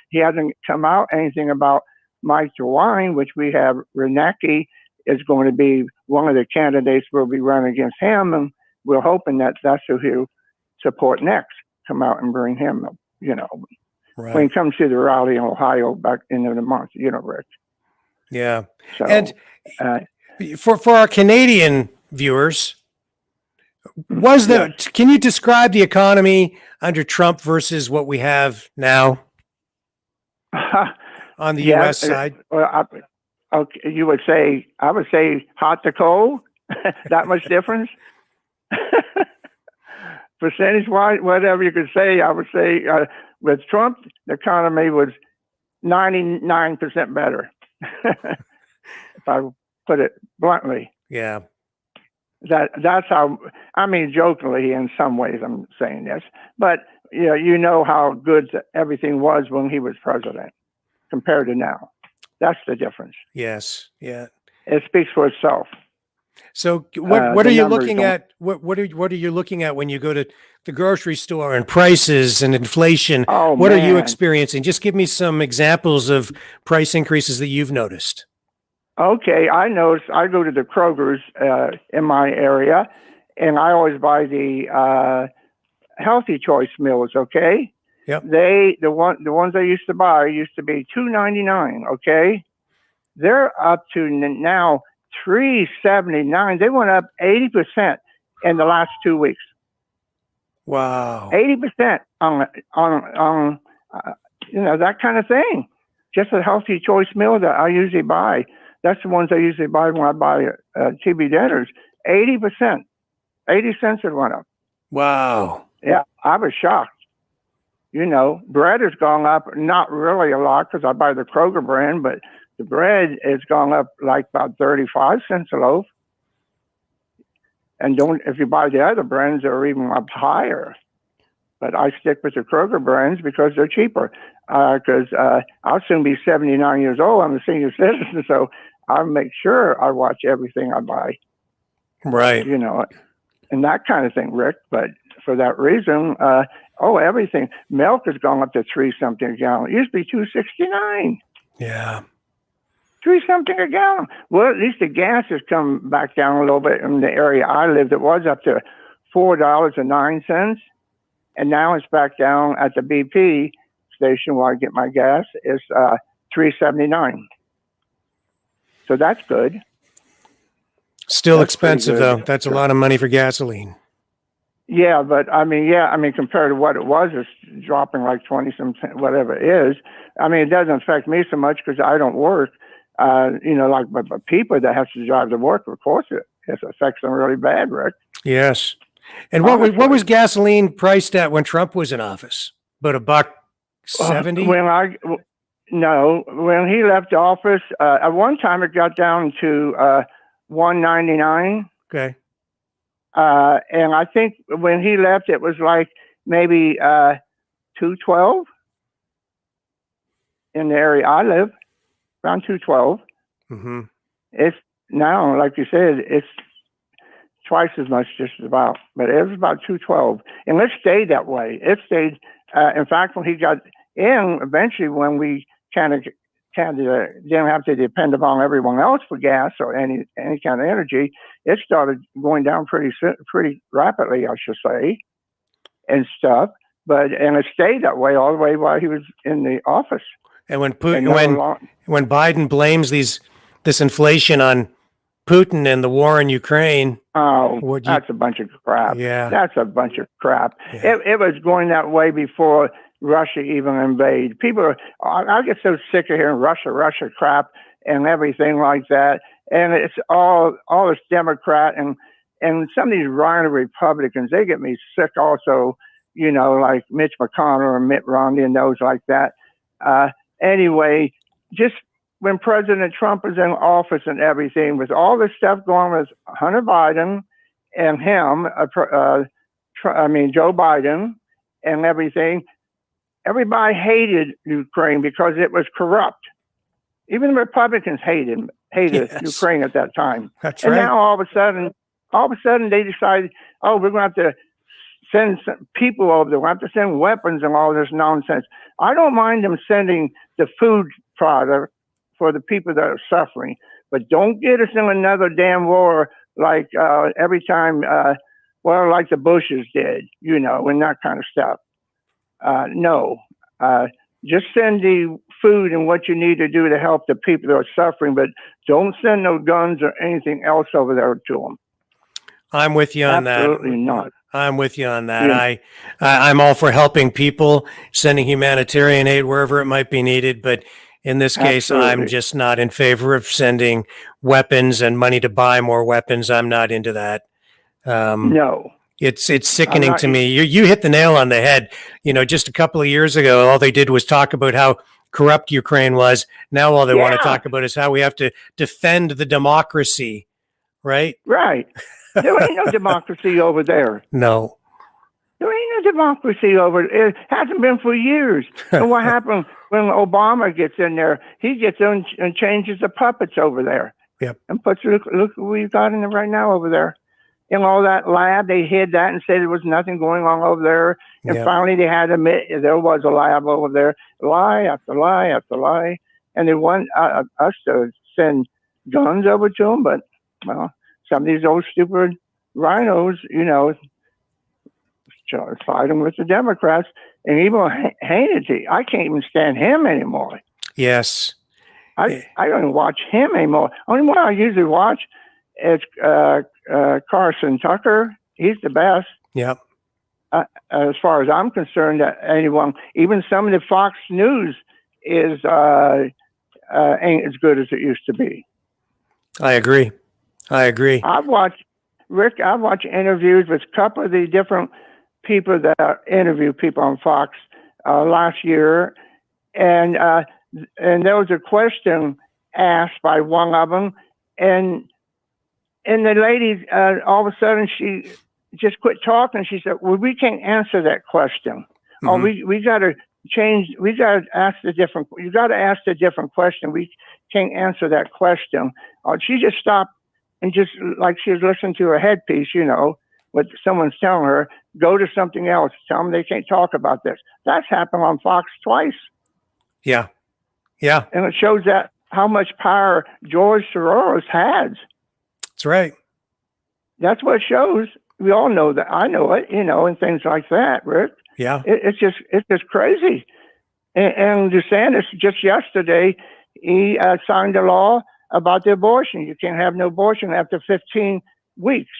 He hasn't come out anything about Mike DeWine, which we have. Renacki is going to be one of the candidates we'll be running against him. And we're hoping that that's who he'll support next. Come out and bring him, right. When he comes to the rally in Ohio back into the month, Rick. Yeah. So, and for our Canadian viewers, can you describe the economy under Trump versus what we have now on the U.S. side? Well, okay, I would say hot to cold. That much difference. Percentage wise, whatever you could say, I would say with Trump, the economy was 99% better. If I put it bluntly. Yeah. That's how, I mean, jokingly in some ways I'm saying this, but how good everything was when he was president compared to now. That's the difference. Yes. Yeah. It speaks for itself. So what are you looking at? What are you looking at when you go to the grocery store and prices and inflation? Oh, what man. are you experiencing? Just give me some examples of price increases that you've noticed. Okay, I noticed. I go to the Kroger's in my area, and I always buy the Healthy Choice meals. Okay. Yep. The ones I used to buy used to be $2.99. Okay, they're up to now $3.79. They went up 80% in the last 2 weeks. Wow. 80% on that kind of thing. Just a Healthy Choice meal that I usually buy. That's the ones I usually buy when I buy TV dinners. 80%, 80 cents it went up. Wow. Yeah, I was shocked. Bread has gone up, not really a lot because I buy the Kroger brand, but the bread has gone up like about 35 cents a loaf. And if you buy the other brands, they're even up higher. But I stick with the Kroger brands because they're cheaper. Because I'll soon be 79 years old. I'm a senior citizen, so I make sure I watch everything I buy. Right. And that kind of thing, Rick. But for that reason, everything. Milk has gone up to 3 something a gallon. It used to be $2.69. Yeah. 3 something a gallon. Well, at least the gas has come back down a little bit in the area I lived. It was up to $4.09, and now it's back down at the BP station where I get my gas. It's $3.79. So that's good. Still That's expensive pretty good. though. That's a lot of money for gasoline. Yeah, but compared to what it was, it's dropping like 20 some whatever it is. It doesn't affect me so much because I don't work. But people that have to drive to work, of course, it affects them really bad, Rick. Yes. And what was gasoline priced at when Trump was in office? About $1.70? When he left office, at one time it got down to $1.99. Okay. And I think when he left, it was like maybe $2.12 in the area I live, around $2.12. Mm-hmm. It's now, like you said, it's twice as much, just about, but it was about $2.12, and it stayed that way. It stayed. In fact, when he got in, eventually, when we kind of didn't have to depend upon everyone else for gas or any kind of energy, it started going down pretty rapidly, I should say, and stuff. And it stayed that way all the way while he was in the office. And when Biden blames this inflation on Putin and the war in Ukraine, that's a bunch of crap. Yeah, that's a bunch of crap. Yeah. It was going that way before Russia even invaded. I get so sick of hearing Russia crap and everything like that. And it's all this Democrat and some of these rhino Republicans, they get me sick also, like Mitch McConnell or Mitt Romney and those like that. Anyway, just when President Trump was in office and everything, with all this stuff going with Hunter Biden and him, Joe Biden and everything, everybody hated Ukraine because it was corrupt. Even the Republicans hated Yes. Ukraine at that time. That's and right. now all of a sudden they decided, we're going to have to send some people over there. We have to send weapons and all this nonsense. I don't mind them sending the food product for the people that are suffering, but don't get us in another damn war like every time, like the Bushes did, and that kind of stuff. No. Just send the food and what you need to do to help the people that are suffering, but don't send no guns or anything else over there to them. I'm with you on that. Absolutely not. I'm with you on that. Yeah. I'm all for helping people, sending humanitarian aid wherever it might be needed. But in this case, Absolutely. I'm just not in favor of sending weapons and money to buy more weapons. I'm not into that. No. It's sickening to me. You hit the nail on the head. Just a couple of years ago, all they did was talk about how corrupt Ukraine was. Now all they want to talk about is how we have to defend the democracy, right? Right. There ain't no democracy over there. No. There ain't no democracy over there. It hasn't been for years. And what happened when Obama gets in there? He gets in and changes the puppets over there. Yep. And look what we've got in there right now over there. In all that lab, they hid that and said there was nothing going on over there. And finally, they had to admit there was a lab over there. Lie after lie after lie. And they want us to send guns over to them. But, some of these old stupid rhinos, siding with the Democrats. And even Hannity, I can't even stand him anymore. Yes. I don't even watch him anymore. Only one I usually watch is Carson Tucker. He's the best. Yep. As far as I'm concerned, anyone, even some of the Fox News is ain't as good as it used to be. I agree. I've watched interviews with a couple of the different people that interview people on Fox last year, and there was a question asked by one of them, and the lady all of a sudden she just quit talking. She said, "Well, we can't answer that question. Oh, we got to change. We got to ask the different. You got to ask the different question. We can't answer that question." She just stopped and just like she was listening to a headpiece, what someone's telling her. Go to something else. Tell them they can't talk about this. That's happened on Fox twice. Yeah, yeah, and it shows that how much power George Soros has. That's right. That's what it shows. We all know that. I know it, and things like that, Rick. Yeah. It's just crazy. And DeSantis, just yesterday, he signed a law about the abortion. You can't have no abortion after 15 weeks,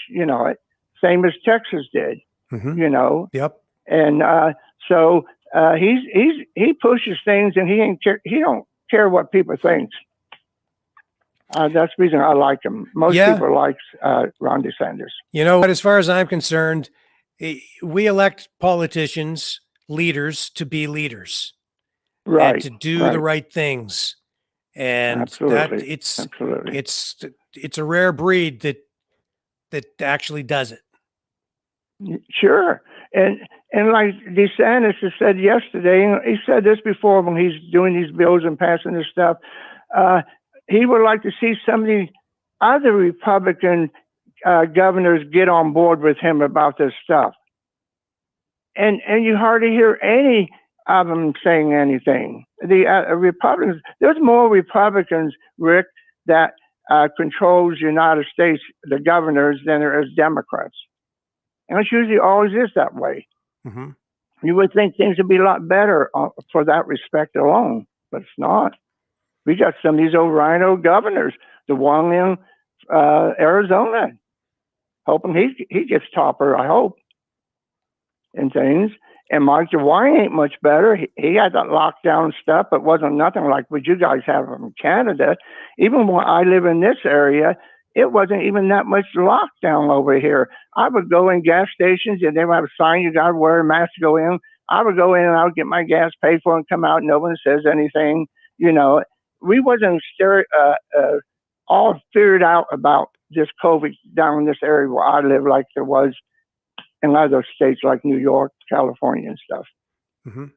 same as Texas did, Yep. And so he pushes things, and he don't care what people think. That's the reason I like him. Most people like Ron DeSantis. You know what? As far as I'm concerned, we elect politicians, leaders, to be leaders, right? And to do the right things, and absolutely. it's a rare breed that actually does it. Sure, and like DeSantis has said yesterday, and he said this before when he's doing these bills and passing this stuff. He would like to see some of the other Republican governors get on board with him about this stuff. And you hardly hear any of them saying anything. The Republicans, there's more Republicans, Rick, that controls the United States, the governors, than there is Democrats. And it usually always is that way. Mm-hmm. You would think things would be a lot better for that respect alone, but it's not. We got some of these old rhino governors, the one in Arizona, hoping he gets topper, I hope, and things. And Mike DeWine ain't much better. He had that lockdown stuff, but wasn't nothing like what you guys have in Canada. Even when I live in this area, it wasn't even that much lockdown over here. I would go in gas stations, and they would have a sign, you got to wear a mask to go in. I would go in, and I would get my gas paid for and come out. No one says anything, We wasn't all figured out about this COVID down in this area where I live, like there was in other states like New York, California, and stuff. Mm-hmm.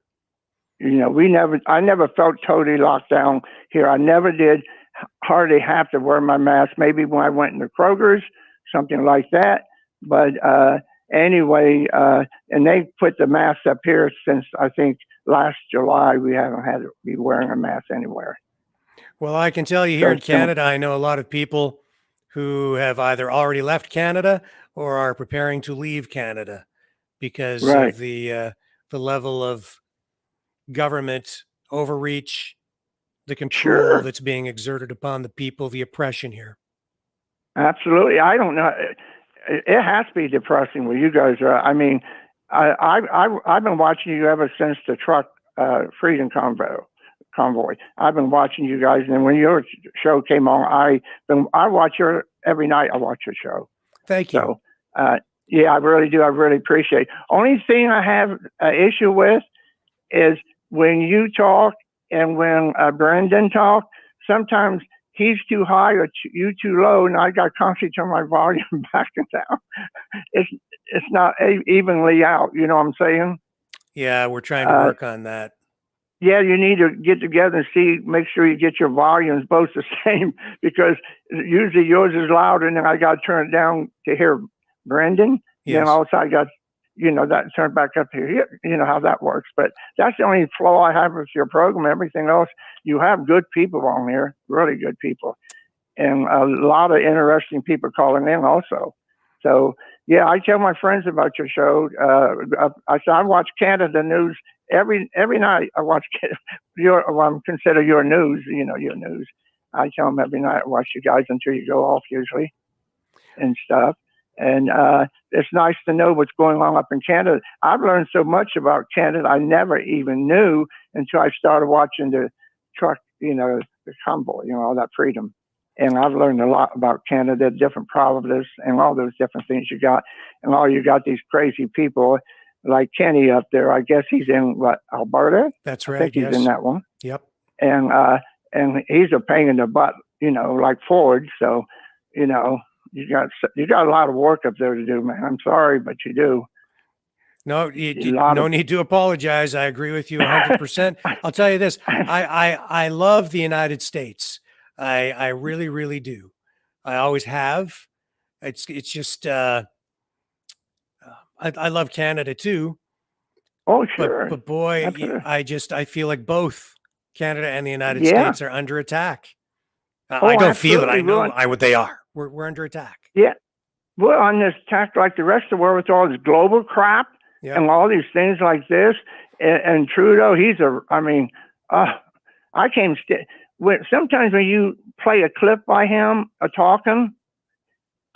I never felt totally locked down here. I never did hardly have to wear my mask. Maybe when I went into Kroger's, something like that. But anyway, and they put the mask up here since I think last July. We haven't had to be wearing a mask anywhere. Well, I can tell you here in Canada, I know a lot of people who have either already left Canada or are preparing to leave Canada because of the level of government overreach, the control that's being exerted upon the people, the oppression here. Absolutely. I don't know. It has to be depressing where you guys are. I mean, I've been watching you ever since the truck Freedom Convoy. I've been watching you guys, and when your show came on, I watch your every night. I watch your show. Thank you. So, yeah, I really do. I really appreciate it. Only thing I have an issue with is when you talk and when Brendan talk, sometimes he's too high or you too low, and I got to constantly turn my volume back and down. It's not evenly out. You know what I'm saying? Yeah, we're trying to work on that. Yeah, you need to get together and make sure you get your volumes both the same, because usually yours is louder, and then I got to turn it down to hear Brendan. Yes. Then also I got, that turn back up here. You know how that works. But that's the only flaw I have with your program. Everything else, you have good people on here, really good people, and a lot of interesting people calling in also. So yeah, I tell my friends about your show. I watch Canada news every night. I watch consider your news. Your news. I tell them every night I watch you guys until you go off usually, and stuff. And it's nice to know what's going on up in Canada. I've learned so much about Canada I never even knew until I started watching the truck, the convoy, all that freedom. And I've learned a lot about Canada, different provinces, and all those different things you got. And you got these crazy people like Kenny up there. I guess he's in what, Alberta? That's I right. think he's Yes. in that one. Yep. And he's a pain in the butt, like Ford. So, you got a lot of work up there to do, man. I'm sorry, but you do. No, no need to apologize. I agree with you 100%. I'll tell you this. I love the United States. I really, really do. I always have. It's just, I love Canada too. Oh, sure. But boy, Absolutely. I feel like both Canada and the United Yeah. States are under attack. Oh, I don't feel it. I absolutely. know what they are. We're under attack. Yeah. We're on this attack like the rest of the world with all this global crap and all these things like this. And Trudeau, I can't sometimes when you play a clip by him talking,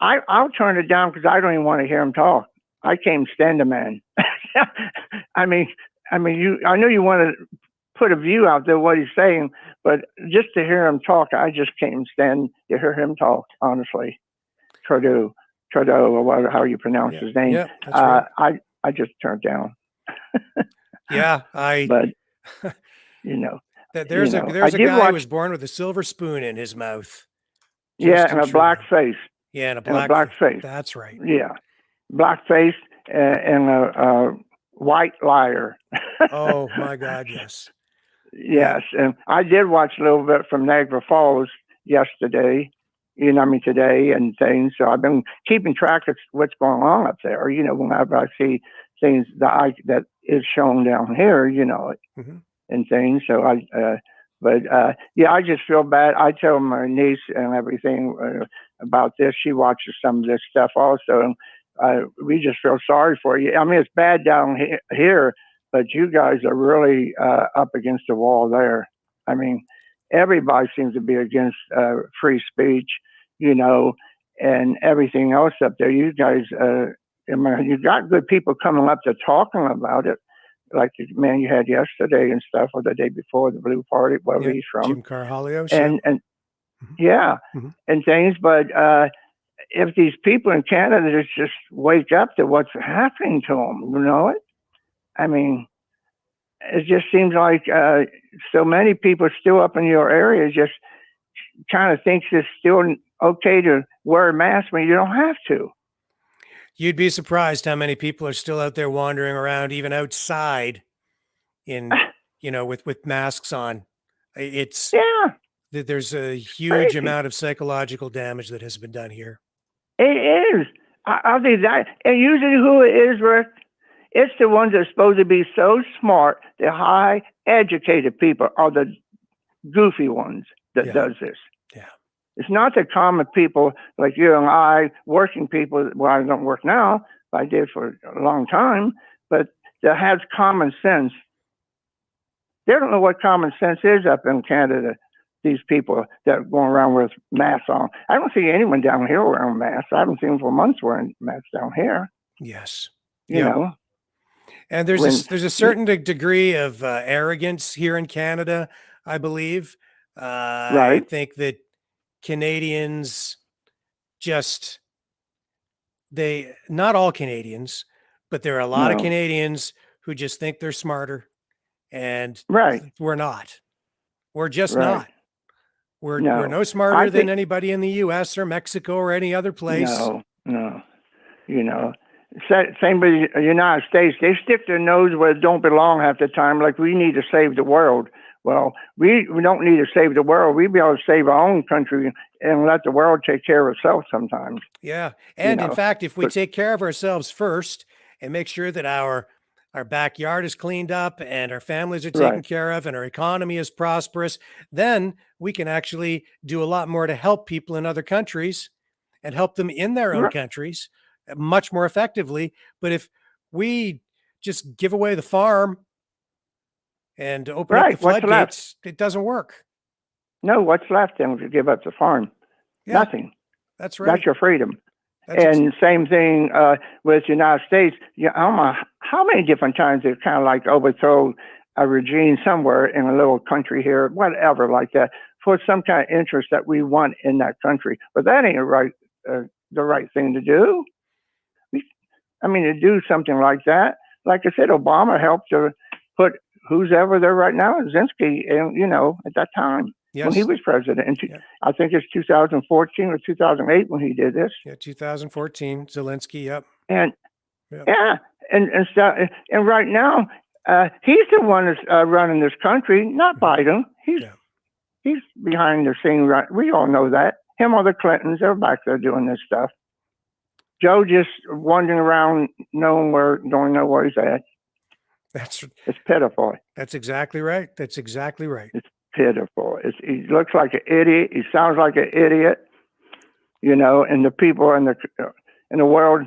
I'll turn it down because I don't even want to hear him talk. I can't stand the man. I know you want to put a view out there what he's saying, but just to hear him talk, I just can't stand to hear him talk. Honestly, Trudeau, or how you pronounce his name. Yeah, that's right. I just turned down. Yeah, but there's a guy who was born with a silver spoon in his mouth. Yeah, and a black face. Yeah, and a black face. That's right. Yeah, black face and a white liar. Oh my God, yes. Yes, and I did watch a little bit from Niagara Falls yesterday. Today and things. So I've been keeping track of what's going on up there. Whenever I see things that is shown down here, and things. So I just feel bad. I tell my niece and everything about this. She watches some of this stuff also, and we just feel sorry for you. It's bad down here, but you guys are really up against the wall there. Everybody seems to be against free speech, and everything else up there. You guys, you got good people coming up to talking about it, like the man you had yesterday and stuff, or the day before, the Blue Party, wherever he's from. Jim Carhalios. And things. But if these people in Canada just wake up to what's happening to them, it just seems like so many people still up in your area just kind of thinks it's still okay to wear a mask when you don't have to. You'd be surprised how many people are still out there wandering around, even outside, with masks on. There's a huge amount of psychological damage that has been done here. It is. I'll do that. And usually who it is, Rick, it's the ones that are supposed to be so smart, the high educated people are the goofy ones that does this. Yeah. It's not the common people like you and I, working people. Well, I don't work now, but I did for a long time, but that has common sense. They don't know what common sense is up in Canada. These people that are going around with masks on. I don't see anyone down here wearing masks. I haven't seen them for months wearing masks down here. Yes. You know. And there's a certain degree of arrogance here in Canada, I believe. Right. I think that Canadians not all Canadians, but there are a lot of Canadians who just think they're smarter, and we're not. We're just not. We're no smarter than anybody in the U.S. or Mexico or any other place. No. Same with the United States. They stick their nose where it don't belong half the time, like we need to save the world. Well, we don't need to save the world. We be able to save our own country and let the world take care of itself sometimes. Yeah. And in fact, if we take care of ourselves first and make sure that our backyard is cleaned up and our families are taken care of and our economy is prosperous, then we can actually do a lot more to help people in other countries and help them in their own countries much more effectively. But if we just give away the farm and open up the floodgates, it doesn't work. No, what's left then if you give up the farm? Yeah, nothing. That's right. That's your freedom. And same thing with the United States. I don't know how many different times they've kind of like overthrown a regime somewhere in a little country here, whatever like that, for some kind of interest that we want in that country. But that ain't the right thing to do. To do something like that, like I said, Obama helped to put who's ever there right now, Zelensky, and at that time when he Yes. was president. And Yeah. I think it's 2014 or 2008 when he did this. Yeah, 2014, Zelensky. Yep. And Yep. yeah, and stuff. And right now, he's the one that's running this country, not Biden. He's behind the scene. Right, we all know that. Him or the Clintons, they're back there doing this stuff. Joe just wandering around, don't know where he's at. It's pitiful. That's exactly right. That's exactly right. It's pitiful. He looks like an idiot. He sounds like an idiot. And the people in the world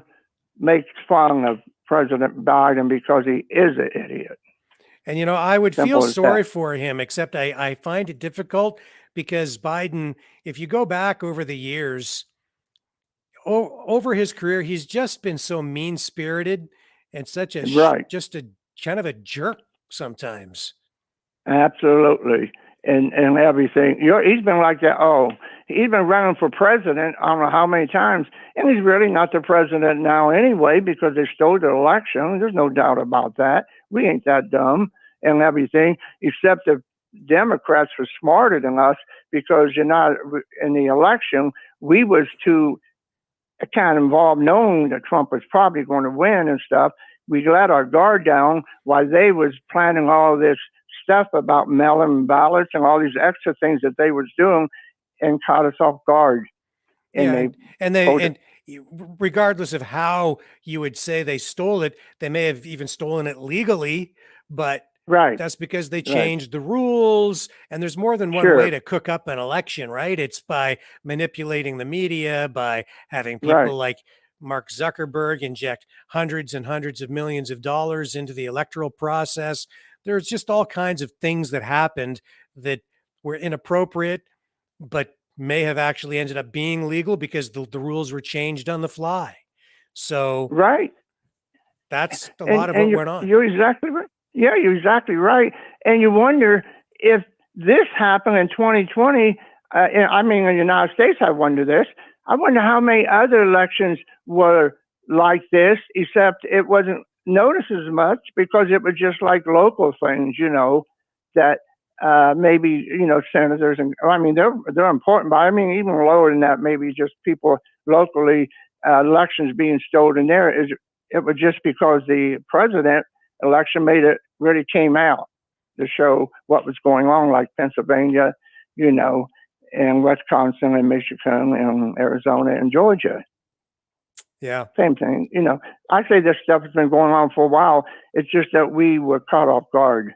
makes fun of President Biden because he is an idiot. And, I would Simple feel as sorry that. for him, except I find it difficult because Biden, if you go back over the years, over his career, he's just been so mean-spirited and such a just a kind of a jerk sometimes. Absolutely. And everything. He's been like that. Oh, he's been running for president I don't know how many times. And he's really not the president now anyway because they stole the election. There's no doubt about that. We ain't that dumb and everything, except the Democrats were smarter than us because in the election, we was too kind of involved knowing that Trump was probably going to win and stuff. We let our guard down while they was planning all this stuff about mail-in ballots and all these extra things that they was doing and caught us off guard. And regardless of how you would say they stole it, they may have even stolen it legally, but that's because they changed the rules. And there's more than one way to cook up an election, right? It's by manipulating the media, by having people like Mark Zuckerberg inject hundreds and hundreds of millions of dollars into the electoral process. There's just all kinds of things that happened that were inappropriate, but may have actually ended up being legal because the rules were changed on the fly. So that's a lot of what went on. You're exactly right. Yeah, you're exactly right. And you wonder if this happened in 2020. In the United States, I wonder this. I wonder how many other elections were like this, except it wasn't noticed as much because it was just like local things, that maybe, senators and they're important, but even lower than that, maybe just people locally, elections being stolen there it was just because the president election really came out to show what was going on, like Pennsylvania, and Wisconsin and Michigan and Arizona and Georgia. Yeah. Same thing. I say this stuff has been going on for a while. It's just that we were caught off guard.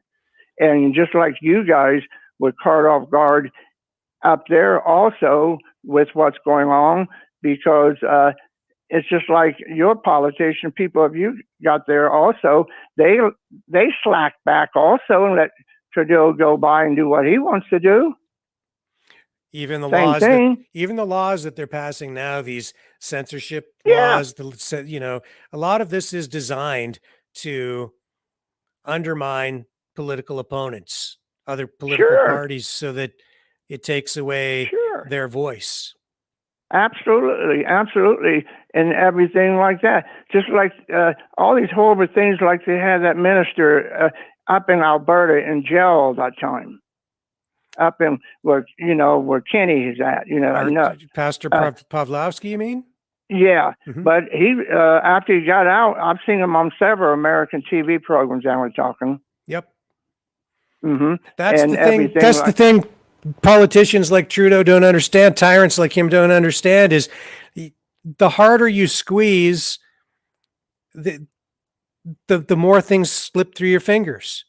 And just like you guys were caught off guard up there also with what's going on, because it's just like your politician people of you got there also. They slack back also and let Trudeau go by and do what he wants to do. Even the laws that they're passing now, these censorship laws, a lot of this is designed to undermine political opponents, other political parties, so that it takes away their voice. Absolutely, and everything like that. Just like all these horrible things, like they had that minister up in Alberta in jail all that time. Up in where Kenny is at, Pastor Pavlovsky, you mean? Yeah, but he after he got out, I've seen him on several American TV programs. And we're talking. Yep. That's the thing. That's the thing. Politicians like Trudeau don't understand. Tyrants like him don't understand. Is the harder you squeeze, the more things slip through your fingers.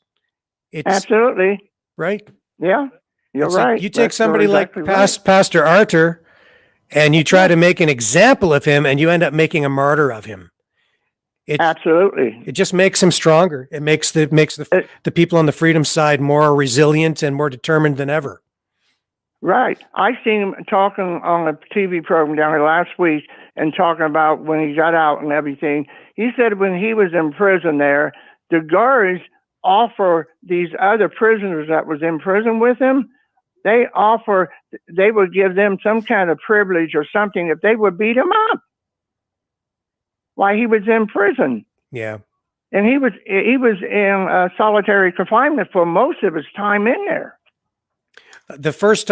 It's absolutely right. Yeah. You're right. You take somebody like Pastor Arthur and you try to make an example of him and you end up making a martyr of him. Absolutely. It just makes him stronger. It makes the people on the freedom side more resilient and more determined than ever. Right. I seen him talking on a TV program down here last week and talking about when he got out and everything. He said when he was in prison there, the guards offer these other prisoners that was in prison with him, they would give them some kind of privilege or something if they would beat him up while he was in prison. Yeah. and he was in solitary confinement for most of his time in there. The first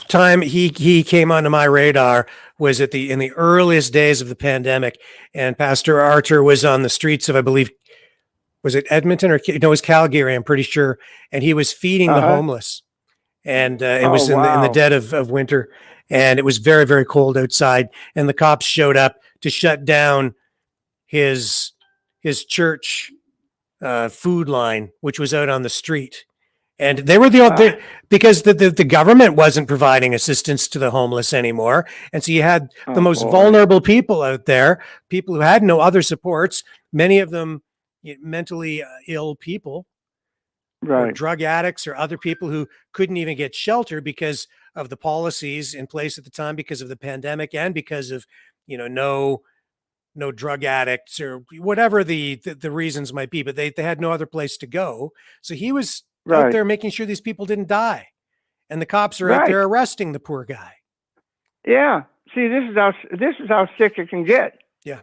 time he came onto my radar was in the earliest days of the pandemic, and Pastor Archer was on the streets of, I believe, was it Edmonton or no, it was Calgary, I'm pretty sure, and he was feeding the homeless, and it was in the dead of winter, and it was very, very cold outside, and the cops showed up to shut down his church food line, which was out on the street. And they were because the government wasn't providing assistance to the homeless anymore. And so you had the most vulnerable people out there, people who had no other supports, many of them mentally ill people, or drug addicts, or other people who couldn't even get shelter because of the policies in place at the time, because of the pandemic, and because of, no drug addicts or whatever the reasons might be, but they had no other place to go. So he was out there making sure these people didn't die, and the cops are out there arresting the poor guy. Yeah. See, this is how sick it can get. Yeah.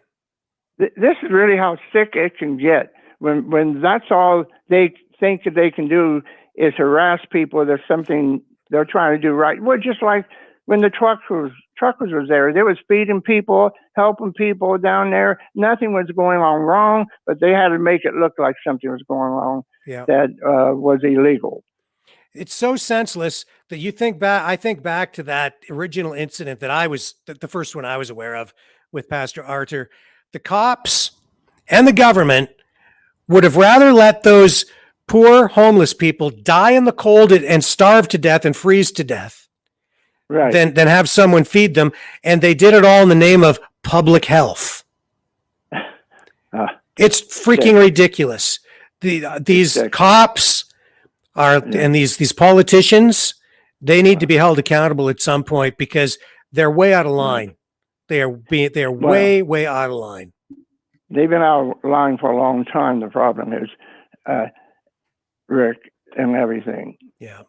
This is really how sick it can get when that's all they think that they can do is harass people. There's something they're trying to do right. Well, just like when the truckers was there, they was feeding people, helping people down there. Nothing was going on wrong, but they had to make it look like something was going wrong that was illegal. It's so senseless that you think back. I think back to that original incident that the first one I was aware of with Pastor Arthur. The cops and the government would have rather let those poor homeless people die in the cold and starve to death and freeze to death than have someone feed them. And they did it all in the name of public health. It's freaking ridiculous. These cops and these politicians, they need to be held accountable at some point, because they're way out of line. They are way out of line. They've been out of line for a long time. The problem is, Rick, and everything. Yeah.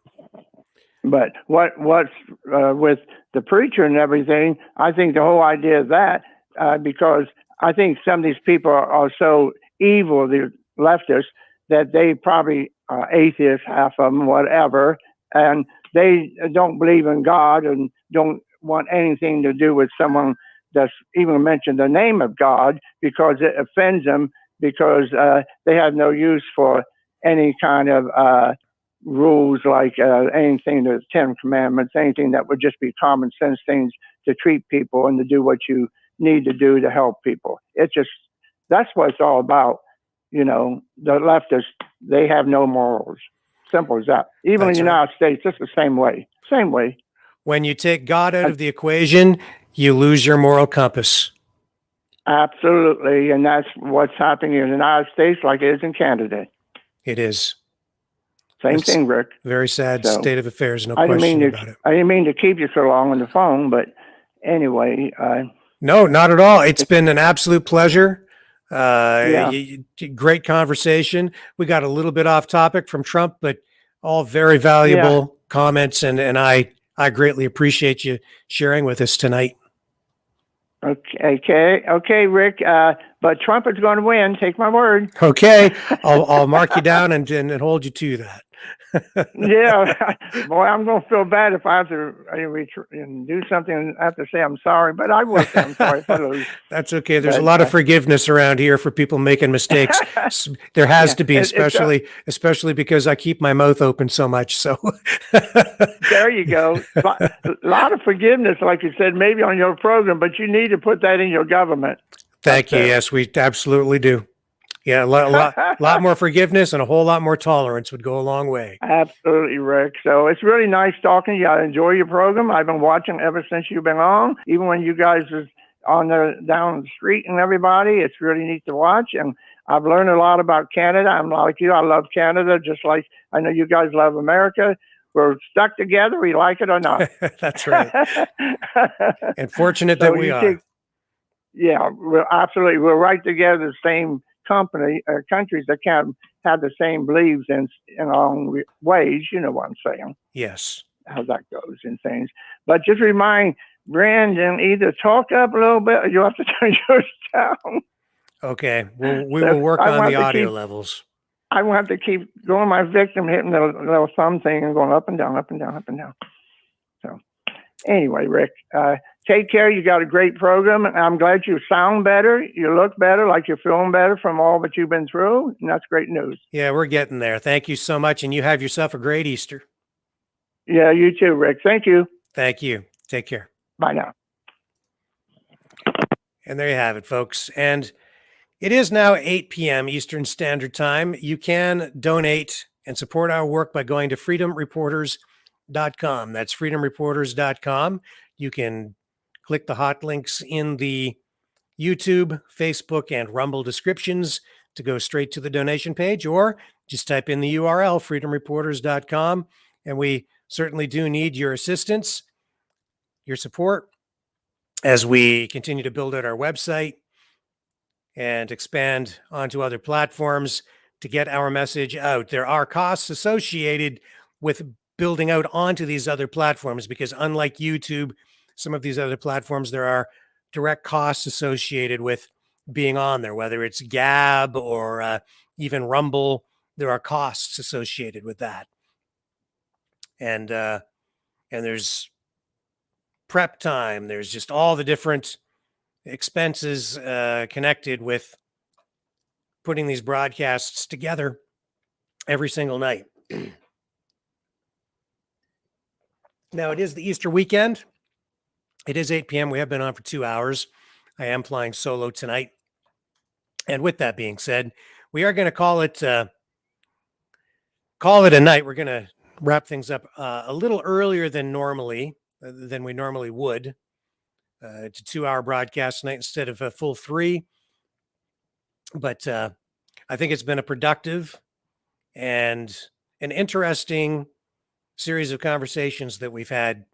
But what's with the preacher and everything, I think the whole idea of that, because I think some of these people are so evil, the leftists, that they probably are atheists, half of them, whatever, and they don't believe in God and don't want anything to do with someone that's even mentioned the name of God, because it offends them, because they have no use for any kind of rules like anything, the 10 Commandments, anything that would just be common sense things to treat people and to do what you need to do to help people. That's what it's all about. The leftists, they have no morals. Simple as that. Even in the United States, it's the same way. Same way. When you take God out of the equation, you lose your moral compass. Absolutely. And that's what's happening in the United States like it is in Canada. It is. Same thing, Rick. Very sad state of affairs, no question about it. I didn't mean to keep you so long on the phone, but anyway. No, not at all. It's been an absolute pleasure. Great conversation. We got a little bit off topic from Trump, but all very valuable comments, and I greatly appreciate you sharing with us tonight. Okay, Rick. But Trump is going to win. Take my word. Okay, I'll mark you down and hold you to that. Yeah, boy, I'm going to feel bad if I have to do something and have to say I'm sorry, but I will say I'm sorry for those. That's okay. There's a lot of forgiveness around here for people making mistakes. There has to be, especially because I keep my mouth open so much. So there you go. A lot of forgiveness, like you said, maybe on your program, but you need to put that in your government. Thank you. Yes, we absolutely do. Yeah, a lot more forgiveness and a whole lot more tolerance would go a long way. Absolutely, Rick. So it's really nice talking to you. I enjoy your program. I've been watching ever since you've been on, even when you guys was down the street and everybody. It's really neat to watch. And I've learned a lot about Canada. I'm like you. I love Canada, just like I know you guys love America. We're stuck together. We like it or not. That's right. And fortunate that we are. We're absolutely. We're right together, the same countries that can have the same beliefs in long ways. You know what I'm saying? Yes. How that goes and things. But just remind Brandon, either talk up a little bit or you have to turn yours down. Okay. Well, we So will work I on want the to audio keep- levels. I want to keep going my victim, hitting the little thumb thing and going up and down, up and down, up and down. So anyway, Rick, take care. You got a great program. And I'm glad you sound better. You look better, like you're feeling better from all that you've been through. And that's great news. Yeah, we're getting there. Thank you so much. And you have yourself a great Easter. Yeah, you too, Rick. Thank you. Thank you. Take care. Bye now. And there you have it, folks. And it is now 8 p.m. Eastern Standard Time. You can donate and support our work by going to freedomreporters.com. That's freedomreporters.com. You can click the hot links in the YouTube, Facebook, and Rumble descriptions to go straight to the donation page, or just type in the URL, freedomreporters.com. And we certainly do need your assistance, your support, as we continue to build out our website and expand onto other platforms to get our message out. There are costs associated with building out onto these other platforms because, unlike YouTube, some of these other platforms, there are direct costs associated with being on there, whether it's Gab or even Rumble. There are costs associated with that. And there's prep time. There's just all the different expenses connected with putting these broadcasts together every single night. Now, it is the Easter weekend. It is 8 p.m. We have been on for 2 hours. I am flying solo tonight. And with that being said, we are going to call it a night. We're going to wrap things up a little earlier than we normally would. It's a 2-hour broadcast tonight instead of a full 3. But I think it's been a productive and an interesting series of conversations that we've had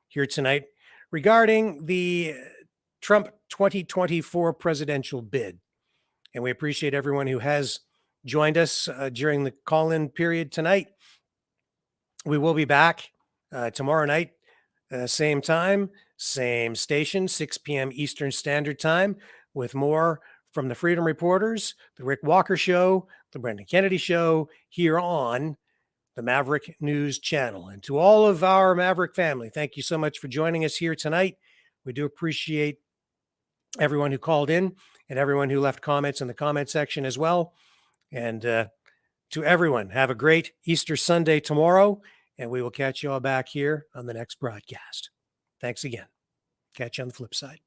here tonight regarding the Trump 2024 presidential bid. And we appreciate everyone who has joined us during the call-in period tonight. We will be back tomorrow night, same time, same station, 6 p.m. Eastern Standard Time, with more from the Freedom Reporters, the Rick Walker Show, the Brendan Kennedy Show, here on the Maverick News Channel. And to all of our Maverick family, thank you so much for joining us here tonight. We do appreciate everyone who called in and everyone who left comments in the comment section as well. And to everyone, have a great Easter Sunday tomorrow, and we will catch you all back here on the next broadcast. Thanks again. Catch you on the flip side.